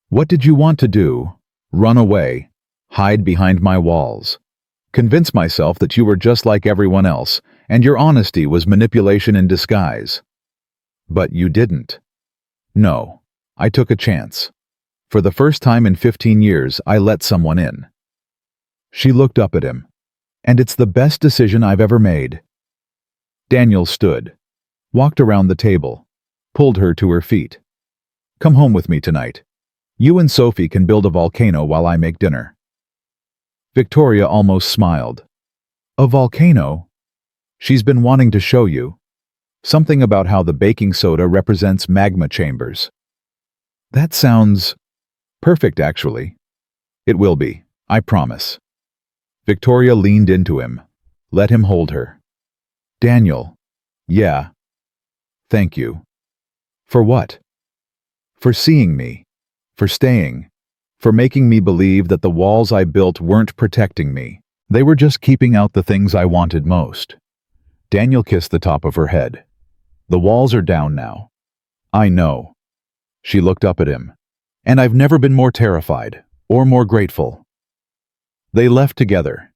"What did you want to do? Run away, hide behind my walls, convince myself that you were just like everyone else, and your honesty was manipulation in disguise. But you didn't. No, I took a chance. For the first time in 15 years, I let someone in." She looked up at him. "And it's the best decision I've ever made." Daniel stood, walked around the table, pulled her to her feet. "Come home with me tonight. You and Sophie can build a volcano while I make dinner." Victoria almost smiled. "A volcano? She's been wanting to show you. Something about how the baking soda represents magma chambers." "That sounds perfect, actually." "It will be, I promise." Victoria leaned into him, let him hold her. "Daniel." "Yeah. Thank you." "For what?" "For seeing me. For staying. For making me believe that the walls I built weren't protecting me. They were just keeping out the things I wanted most." Daniel kissed the top of her head. "The walls are down now." "I know." She looked up at him. "And I've never been more terrified, or more grateful." They left together.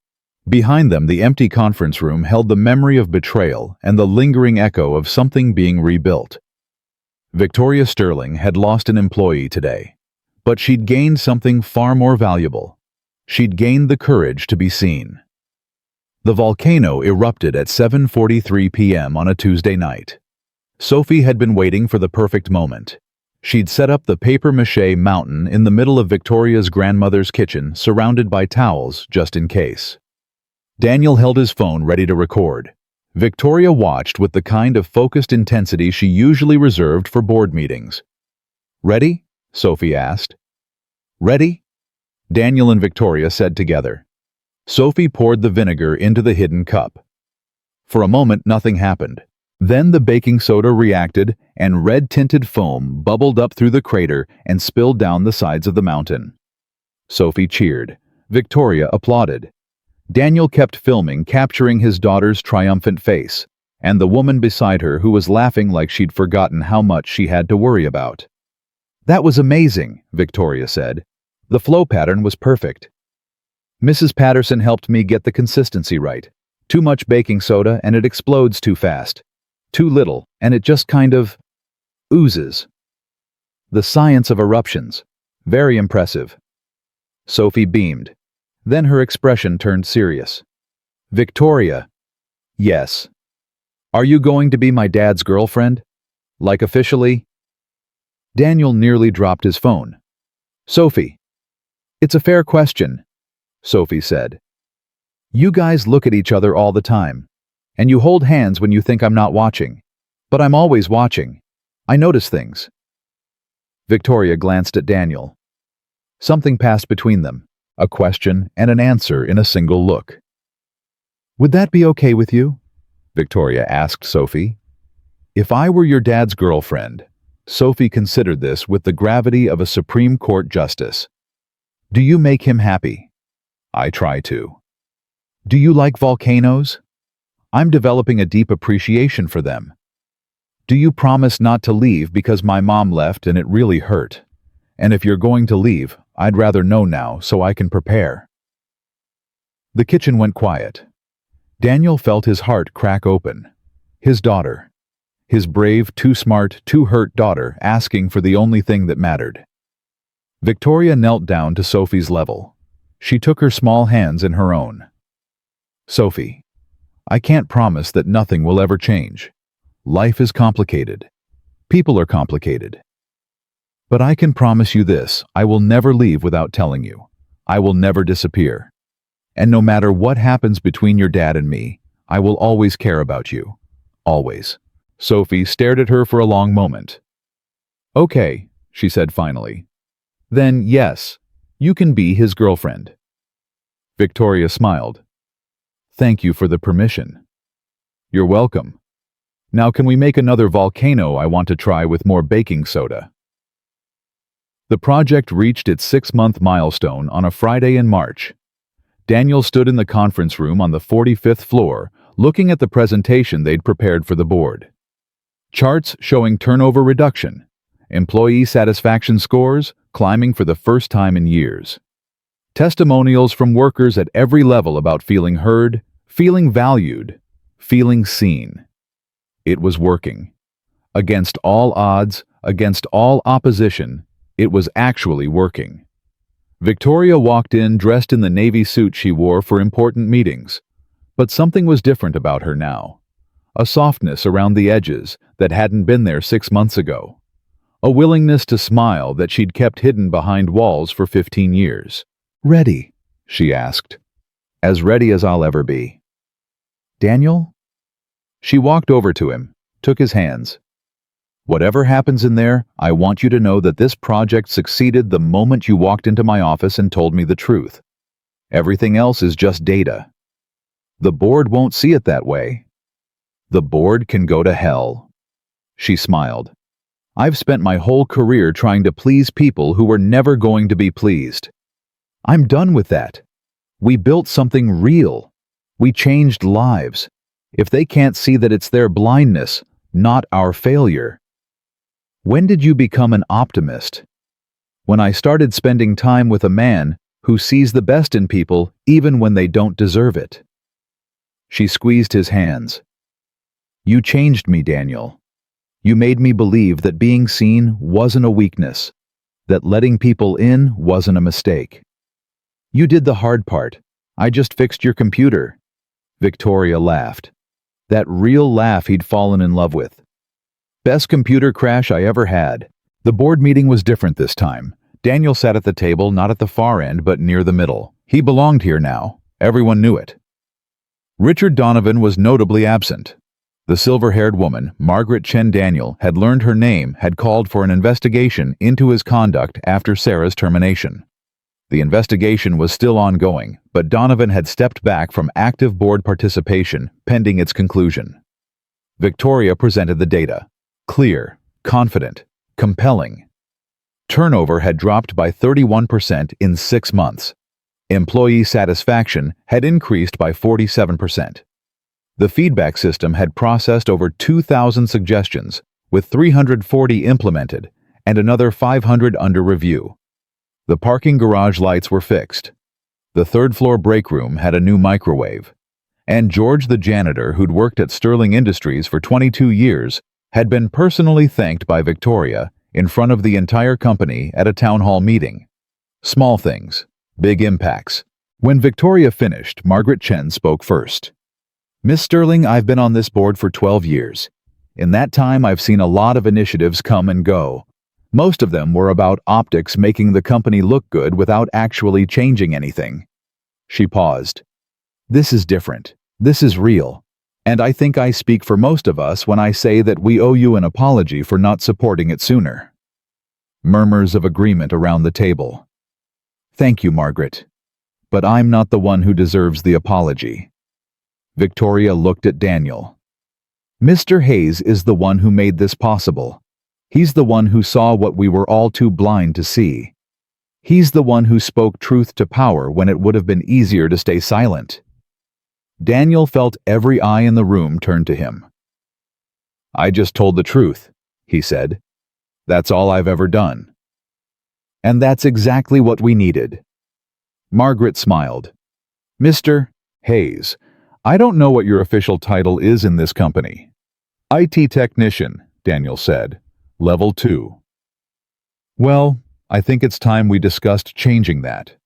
Behind them, the empty conference room held the memory of betrayal and the lingering echo of something being rebuilt. Victoria Sterling had lost an employee today, but she'd gained something far more valuable. She'd gained the courage to be seen. The volcano erupted at 7:43 p.m. on a Tuesday night. Sophie had been waiting for the perfect moment. She'd set up the papier-mâché mountain in the middle of Victoria's grandmother's kitchen, surrounded by towels, just in case. Daniel held his phone ready to record. Victoria watched with the kind of focused intensity she usually reserved for board meetings. "Ready?" Sophie asked. "Ready?" Daniel and Victoria said together. Sophie poured the vinegar into the hidden cup. For a moment, nothing happened. Then the baking soda reacted, and red-tinted foam bubbled up through the crater and spilled down the sides of the mountain. Sophie cheered. Victoria applauded. Daniel kept filming, capturing his daughter's triumphant face, and the woman beside her who was laughing like she'd forgotten how much she had to worry about. That was amazing, Victoria said. The flow pattern was perfect. Mrs. Patterson helped me get the consistency right. Too much baking soda and it explodes too fast. Too little and it just kind of oozes. The science of eruptions. Very impressive. Sophie beamed. Then her expression turned serious. Victoria. Yes. Are you going to be my dad's girlfriend? Like officially? Daniel nearly dropped his phone. Sophie. It's a fair question, Sophie said. You guys look at each other all the time, and you hold hands when you think I'm not watching. But I'm always watching. I notice things. Victoria glanced at Daniel. Something passed between them, a question and an answer in a single look. Would that be okay with you? Victoria asked Sophie. If I were your dad's girlfriend, Sophie considered this with the gravity of a Supreme Court justice. Do you make him happy? I try to. Do you like volcanoes? I'm developing a deep appreciation for them. Do you promise not to leave because my mom left and it really hurt? And if you're going to leave, I'd rather know now so I can prepare. The kitchen went quiet. Daniel felt his heart crack open. His daughter. His brave, too smart, too hurt daughter asking for the only thing that mattered. Victoria knelt down to Sophie's level. She took her small hands in her own. Sophie, I can't promise that nothing will ever change. Life is complicated. People are complicated. But I can promise you this, I will never leave without telling you. I will never disappear. And no matter what happens between your dad and me, I will always care about you. Always. Sophie stared at her for a long moment. Okay, she said finally. Then, yes, you can be his girlfriend. Victoria smiled. Thank you for the permission. You're welcome. Now can we make another volcano I want to try with more baking soda? The project reached its 6-month milestone on a Friday in March. Daniel stood in the conference room on the 45th floor, looking at the presentation they'd prepared for the board. Charts showing turnover reduction, employee satisfaction scores climbing for the first time in years. Testimonials from workers at every level about feeling heard, feeling valued, feeling seen. It was working. Against all odds, against all opposition, it was actually working. Victoria walked in dressed in the navy suit she wore for important meetings, but something was different about her now. A softness around the edges that hadn't been there 6 months ago. A willingness to smile that she'd kept hidden behind walls for 15 years. Ready? She asked. As ready as I'll ever be. Daniel? She walked over to him, took his hands. Whatever happens in there, I want you to know that this project succeeded the moment you walked into my office and told me the truth. Everything else is just data. The board won't see it that way. The board can go to hell. She smiled. I've spent my whole career trying to please people who were never going to be pleased. I'm done with that. We built something real. We changed lives. If they can't see that it's their blindness, not our failure. When did you become an optimist? When I started spending time with a man who sees the best in people even when they don't deserve it. She squeezed his hands. You changed me, Daniel. You made me believe that being seen wasn't a weakness, that letting people in wasn't a mistake. You did the hard part. I just fixed your computer. Victoria laughed. That real laugh he'd fallen in love with. Best computer crash I ever had. The board meeting was different this time. Daniel sat at the table, not at the far end, but near the middle. He belonged here now. Everyone knew it. Richard Donovan was notably absent. The silver-haired woman, Margaret Chen Daniel, had learned her name, had called for an investigation into his conduct after Sarah's termination. The investigation was still ongoing, but Donovan had stepped back from active board participation pending its conclusion. Victoria presented the data. Clear, confident, compelling. Turnover had dropped by 31% in 6 months. Employee satisfaction had increased by 47%. The feedback system had processed over 2,000 suggestions, with 340 implemented and another 500 under review. The parking garage lights were fixed. The third-floor break room had a new microwave. And George, the janitor who'd worked at Sterling Industries for 22 years, had been personally thanked by Victoria in front of the entire company at a town hall meeting. Small things, big impacts. When Victoria finished, Margaret Chen spoke first. "Miss Sterling, I've been on this board for 12 years. In that time, I've seen a lot of initiatives come and go. Most of them were about optics making the company look good without actually changing anything." She paused. "This is different. This is real. And I think I speak for most of us when I say that we owe you an apology for not supporting it sooner." Murmurs of agreement around the table. "Thank you, Margaret. But I'm not the one who deserves the apology." Victoria looked at Daniel. "Mr. Hayes is the one who made this possible. He's the one who saw what we were all too blind to see. He's the one who spoke truth to power when it would have been easier to stay silent." Daniel felt every eye in the room turn to him. "I just told the truth," he said. "That's all I've ever done." "And that's exactly what we needed." Margaret smiled. "Mr. Hayes, I don't know what your official title is in this company." "IT technician," Daniel said. "Level 2. "Well, I think it's time we discussed changing that.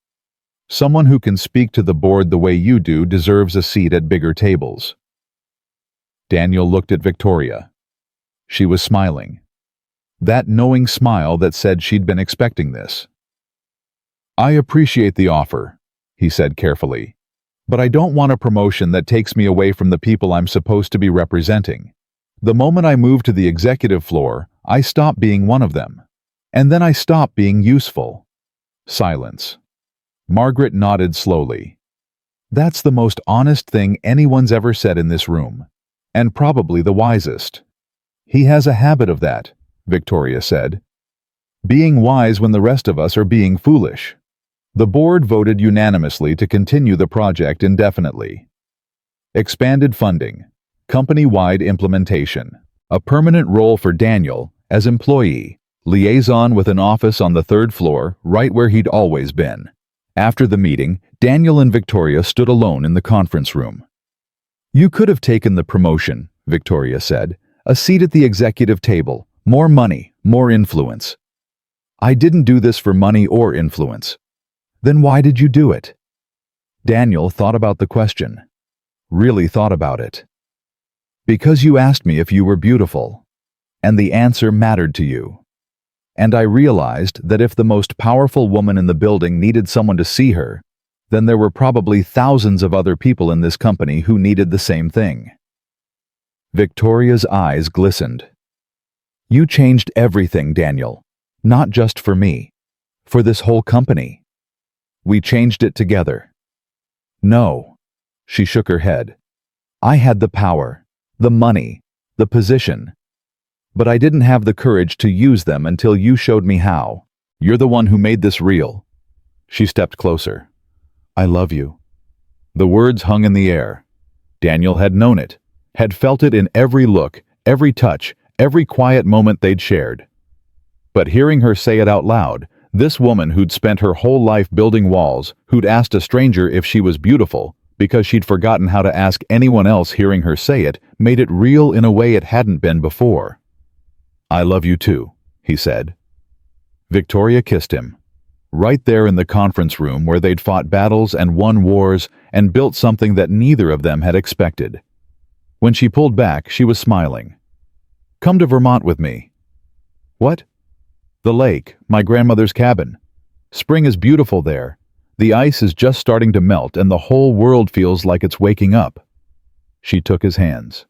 Someone who can speak to the board the way you do deserves a seat at bigger tables." Daniel looked at Victoria. She was smiling. That knowing smile that said she'd been expecting this. "I appreciate the offer," he said carefully, "but I don't want a promotion that takes me away from the people I'm supposed to be representing. The moment I move to the executive floor, I stop being one of them. And then I stop being useful." Silence. Margaret nodded slowly. "That's the most honest thing anyone's ever said in this room, and probably the wisest." "He has a habit of that," Victoria said. "Being wise when the rest of us are being foolish." The board voted unanimously to continue the project indefinitely. Expanded funding, company-wide implementation, a permanent role for Daniel as employee, liaison with an office on the third floor, right where he'd always been. After the meeting, Daniel and Victoria stood alone in the conference room. "You could have taken the promotion," Victoria said. "A seat at the executive table, more money, more influence." "I didn't do this for money or influence." "Then why did you do it?" Daniel thought about the question. Really thought about it. "Because you asked me if you were beautiful. And the answer mattered to you. And I realized that if the most powerful woman in the building needed someone to see her, then there were probably thousands of other people in this company who needed the same thing." Victoria's eyes glistened. "You changed everything, Daniel. Not just for me. For this whole company. We changed it together." "No." She shook her head. "I had the power, the money, the position. But I didn't have the courage to use them until you showed me how. You're the one who made this real." She stepped closer. "I love you." The words hung in the air. Daniel had known it, had felt it in every look, every touch, every quiet moment they'd shared. But hearing her say it out loud, this woman who'd spent her whole life building walls, who'd asked a stranger if she was beautiful, because she'd forgotten how to ask anyone else, hearing her say it, made it real in a way it hadn't been before. "I love you too," he said. Victoria kissed him. Right there in the conference room where they'd fought battles and won wars and built something that neither of them had expected. When she pulled back, she was smiling. "Come to Vermont with me." "What?" "The lake, my grandmother's cabin. Spring is beautiful there. The ice is just starting to melt and the whole world feels like it's waking up." She took his hands.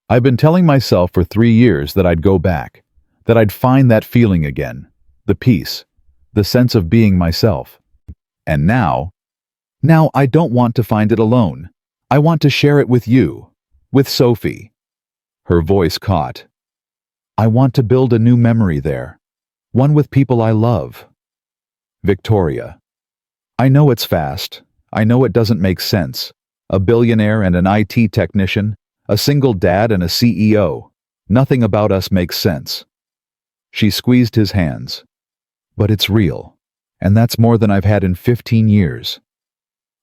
"I've been telling myself for 3 years that I'd go back, that I'd find that feeling again, the peace, the sense of being myself." And now I don't want to find it alone. I want to share it with you, with Sophie. Her voice caught. I want to build a new memory there, one with people I love. Victoria. I know it's fast. I know it doesn't make sense. A billionaire and an IT technician, a single dad and a CEO. Nothing about us makes sense. She squeezed his hands. But it's real, and that's more than I've had in 15 years.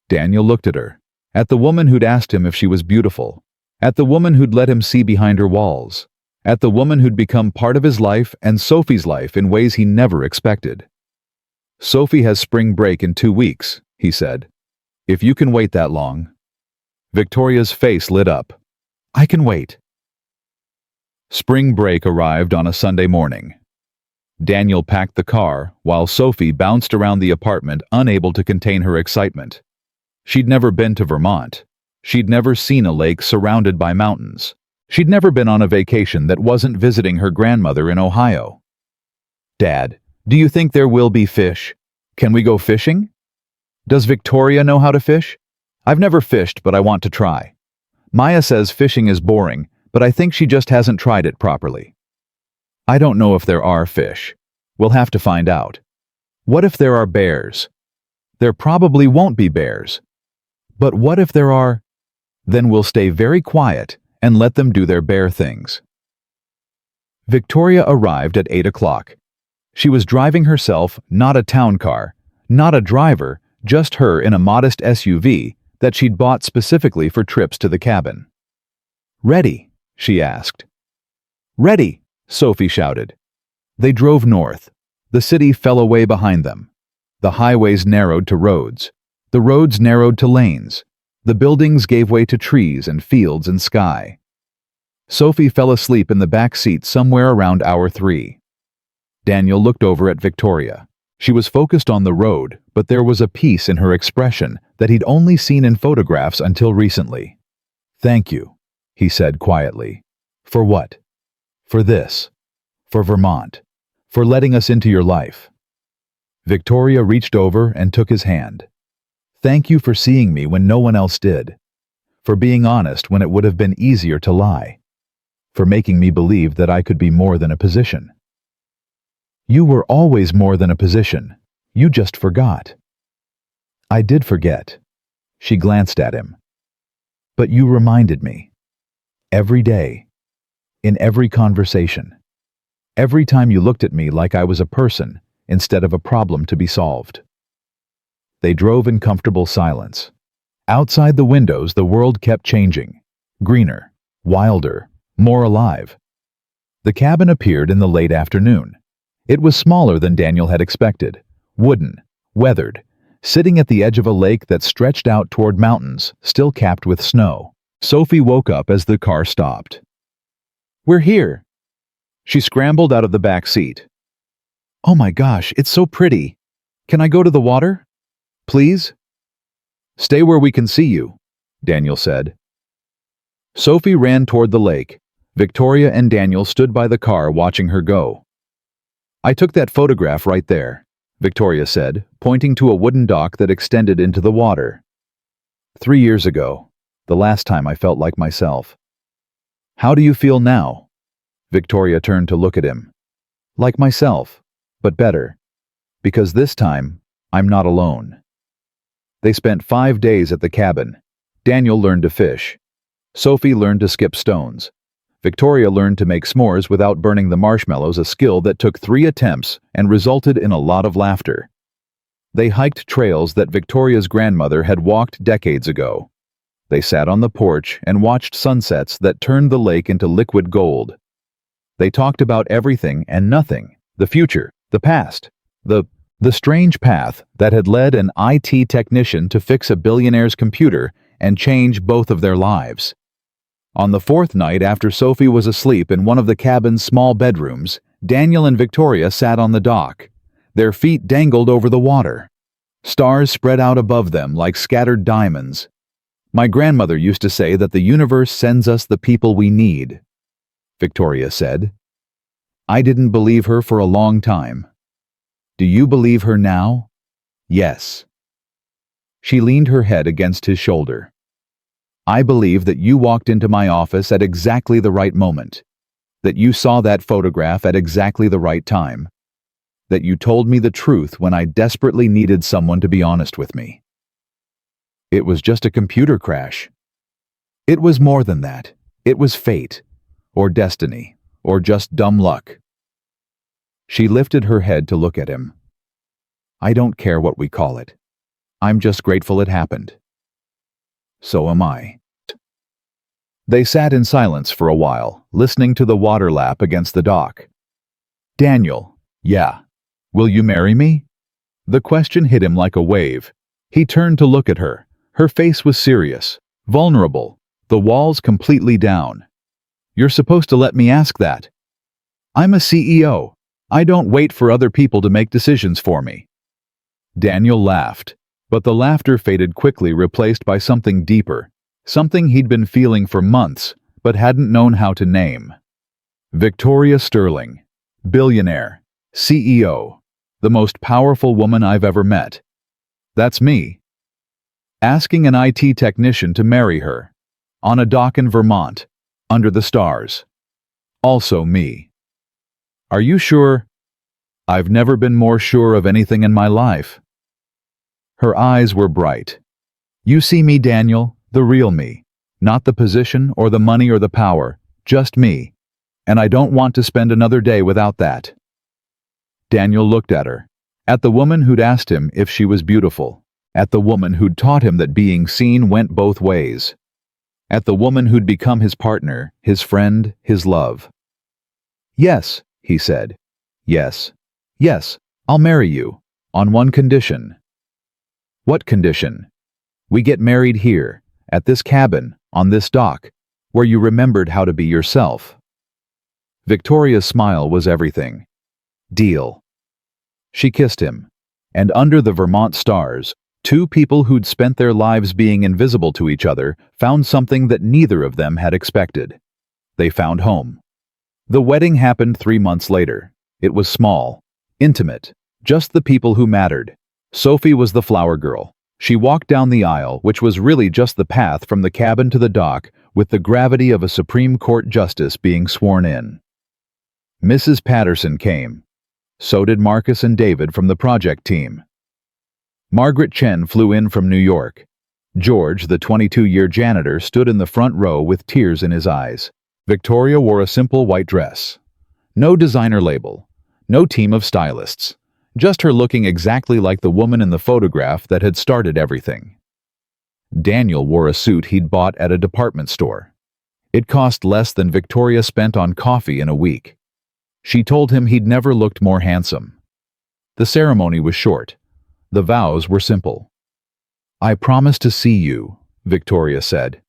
Daniel looked at her, at the woman who'd asked him if she was beautiful, at the woman who'd let him see behind her walls, at the woman who'd become part of his life and Sophie's life in ways he never expected. Sophie has spring break in 2 weeks, he said. If you can wait that long. Victoria's face lit up. I can wait. Spring break arrived on a Sunday morning. Daniel packed the car while Sophie bounced around the apartment, unable to contain her excitement. She'd never been to Vermont. She'd never seen a lake surrounded by mountains. She'd never been on a vacation that wasn't visiting her grandmother in Ohio. Dad, do you think there will be fish? Can we go fishing? Does Victoria know how to fish? I've never fished, but I want to try. Maya says fishing is boring, but I think she just hasn't tried it properly. I don't know if there are fish. We'll have to find out. What if there are bears? There probably won't be bears. But what if there are? Then we'll stay very quiet and let them do their bear things. Victoria arrived at 8 o'clock. She was driving herself, not a town car, not a driver, just her in a modest SUV that she'd bought specifically for trips to the cabin. Ready? She asked. Ready, Sophie shouted. They drove north. The city fell away behind them. The highways narrowed to roads. The roads narrowed to lanes. The buildings gave way to trees and fields and sky. Sophie fell asleep in the back seat somewhere around hour 3. Daniel looked over at Victoria. She was focused on the road, but there was a peace in her expression that he'd only seen in photographs until recently. Thank you, he said quietly. For what? For this. For Vermont. For letting us into your life. Victoria reached over and took his hand. Thank you for seeing me when no one else did. For being honest when it would have been easier to lie. For making me believe that I could be more than a position. You were always more than a position. You just forgot. I did forget. She glanced at him. But you reminded me. Every day. In every conversation. Every time you looked at me like I was a person instead of a problem to be solved. They drove in comfortable silence. Outside the windows, the world kept changing. Greener, wilder, more alive. The cabin appeared in the late afternoon. It was smaller than Daniel had expected, wooden, weathered, sitting at the edge of a lake that stretched out toward mountains, still capped with snow. Sophie woke up as the car stopped. We're here. She scrambled out of the back seat. Oh my gosh, it's so pretty. Can I go to the water? Please? Stay where we can see you, Daniel said. Sophie ran toward the lake. Victoria and Daniel stood by the car watching her go. I took that photograph right there, Victoria said, pointing to a wooden dock that extended into the water. 3 years ago, the last time I felt like myself. How do you feel now? Victoria turned to look at him. Like myself, but better. Because this time, I'm not alone. They spent 5 days at the cabin. Daniel learned to fish. Sophie learned to skip stones. Victoria learned to make s'mores without burning the marshmallows, a skill that took 3 attempts and resulted in a lot of laughter. They hiked trails that Victoria's grandmother had walked decades ago. They sat on the porch and watched sunsets that turned the lake into liquid gold. They talked about everything and nothing, the future, the past, the strange path that had led an IT technician to fix a billionaire's computer and change both of their lives. On the 4th night after Sophie was asleep in one of the cabin's small bedrooms, Daniel and Victoria sat on the dock. Their feet dangled over the water. Stars spread out above them like scattered diamonds. My grandmother used to say that the universe sends us the people we need, Victoria said. I didn't believe her for a long time. Do you believe her now? Yes. She leaned her head against his shoulder. "I believe that you walked into my office at exactly the right moment, that you saw that photograph at exactly the right time, that you told me the truth when I desperately needed someone to be honest with me. It was just a computer crash." "It was more than that. It was fate, or destiny, or just dumb luck." She lifted her head to look at him. "I don't care what we call it. I'm just grateful it happened." "So am I." They sat in silence for a while, listening to the water lap against the dock. "Daniel, yeah. Will you marry me?" The question hit him like a wave. He turned to look at her. Her face was serious, vulnerable, the walls completely down. "You're supposed to let me ask that. I'm a CEO. I don't wait for other people to make decisions for me." Daniel laughed, but the laughter faded quickly, replaced by something deeper, something he'd been feeling for months, but hadn't known how to name. Victoria Sterling, billionaire, CEO, the most powerful woman I've ever met. That's me. Asking an IT technician to marry her, on a dock in Vermont, under the stars. Also me. Are you sure? I've never been more sure of anything in my life. Her eyes were bright. You see me, Daniel, the real me. Not the position or the money or the power, just me. And I don't want to spend another day without that. Daniel looked at her. At the woman who'd asked him if she was beautiful. At the woman who'd taught him that being seen went both ways. At the woman who'd become his partner, his friend, his love. "Yes," he said. "Yes. Yes, I'll marry you. On one condition." "What condition?" "We get married here, at this cabin, on this dock, where you remembered how to be yourself." Victoria's smile was everything. Deal. She kissed him, and under the Vermont stars, two people who'd spent their lives being invisible to each other found something that neither of them had expected. They found home. The wedding happened 3 months later. It was small, intimate, just the people who mattered. Sophie was the flower girl. She walked down the aisle, which was really just the path from the cabin to the dock, with the gravity of a Supreme Court justice being sworn in. Mrs. Patterson came. So did Marcus and David from the project team. Margaret Chen flew in from New York. George, the 22-year janitor, stood in the front row with tears in his eyes. Victoria wore a simple white dress. No designer label. No team of stylists. Just her looking exactly like the woman in the photograph that had started everything. Daniel wore a suit he'd bought at a department store. It cost less than Victoria spent on coffee in a week. She told him he'd never looked more handsome. The ceremony was short. The vows were simple. "I promise to see you," Victoria said.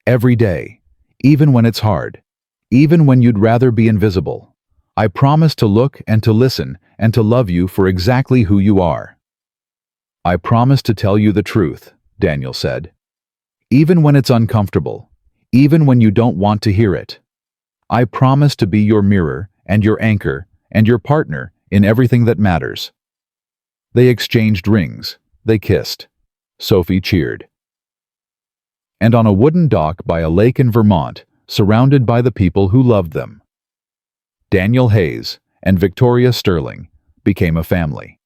"Every day, even when it's hard, even when you'd rather be invisible. I promise to look and to listen and to love you for exactly who you are." "I promise to tell you the truth," Daniel said. "Even when it's uncomfortable, even when you don't want to hear it. I promise to be your mirror and your anchor and your partner in everything that matters." They exchanged rings. They kissed. Sophie cheered. And on a wooden dock by a lake in Vermont, surrounded by the people who loved them, Daniel Hayes and Victoria Sterling became a family.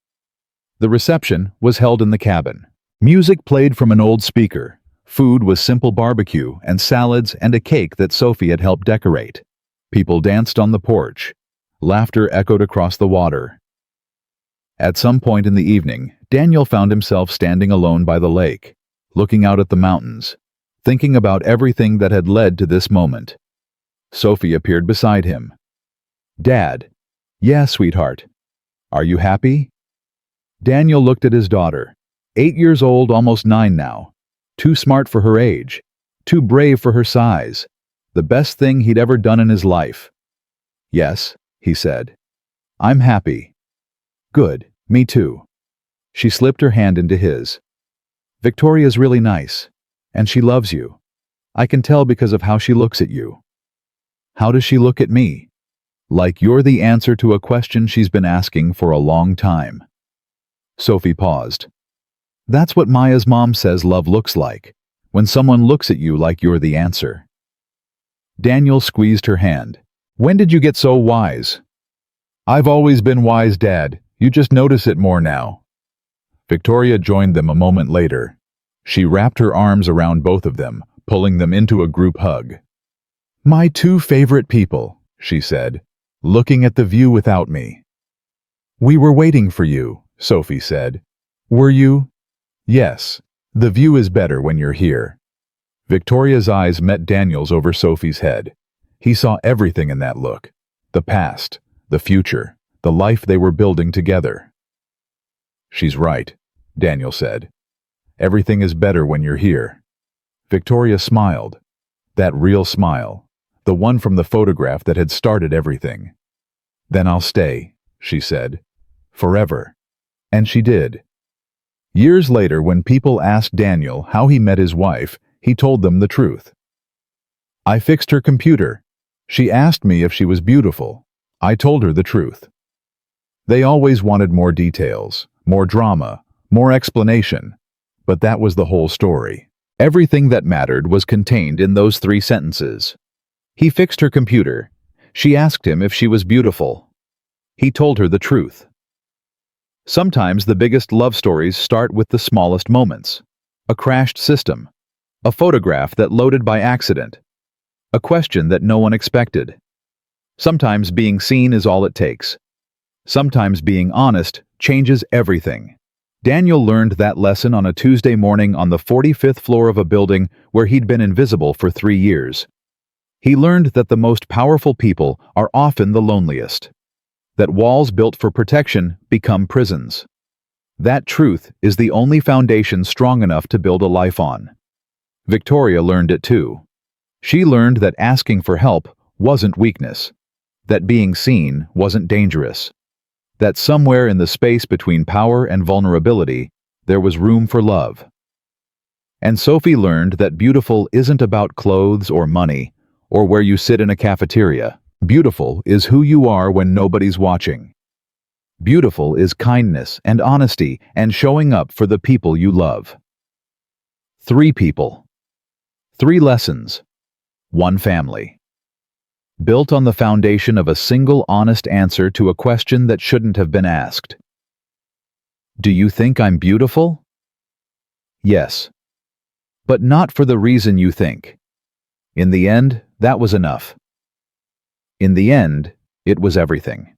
The reception was held in the cabin. Music played from an old speaker. Food was simple barbecue and salads and a cake that Sophie had helped decorate. People danced on the porch. Laughter echoed across the water. At some point in the evening, Daniel found himself standing alone by the lake, looking out at the mountains, thinking about everything that had led to this moment. Sophie appeared beside him. "Dad." "Yeah, sweetheart. Are you happy?" Daniel looked at his daughter. 8 years old, almost 9 now. Too smart for her age. Too brave for her size. The best thing he'd ever done in his life. "Yes," he said. "I'm happy." "Good, me too." She slipped her hand into his. "Victoria's really nice. And she loves you. I can tell because of how she looks at you." "How does she look at me?" "Like you're the answer to a question she's been asking for a long time." Sophie paused. That's what Maya's mom says love looks like, when someone looks at you like you're the answer. Daniel squeezed her hand. When did you get so wise? I've always been wise, Dad. You just notice it more now. Victoria joined them a moment later. She wrapped her arms around both of them, pulling them into a group hug. My two favorite people, she said, looking at the view without me. We were waiting for you, Sophie said. Were you? Yes. The view is better when you're here. Victoria's eyes met Daniel's over Sophie's head. He saw everything in that look. The past, the future, the life they were building together. She's right, Daniel said. Everything is better when you're here. Victoria smiled. That real smile. The one from the photograph that had started everything. Then I'll stay, she said. Forever. And she did. Years later, when people asked Daniel how he met his wife, he told them the truth. I fixed her computer. She asked me if she was beautiful. I told her the truth. They always wanted more details, more drama, more explanation. But that was the whole story. Everything that mattered was contained in those 3 sentences. He fixed her computer. She asked him if she was beautiful. He told her the truth. Sometimes the biggest love stories start with the smallest moments. A crashed system. A photograph that loaded by accident. A question that no one expected. Sometimes being seen is all it takes. Sometimes being honest changes everything. Daniel learned that lesson on a Tuesday morning on the 45th floor of a building where he'd been invisible for 3 years. He learned that the most powerful people are often the loneliest. That walls built for protection become prisons. That truth is the only foundation strong enough to build a life on. Victoria learned it too. She learned that asking for help wasn't weakness. That being seen wasn't dangerous. That somewhere in the space between power and vulnerability, there was room for love. And Sophie learned that beautiful isn't about clothes or money, or where you sit in a cafeteria. Beautiful is who you are when nobody's watching. Beautiful is kindness and honesty and showing up for the people you love. 3 people. 3 lessons. 1 family. Built on the foundation of a single honest answer to a question that shouldn't have been asked. Do you think I'm beautiful? Yes. But not for the reason you think. In the end, that was enough. In the end, it was everything.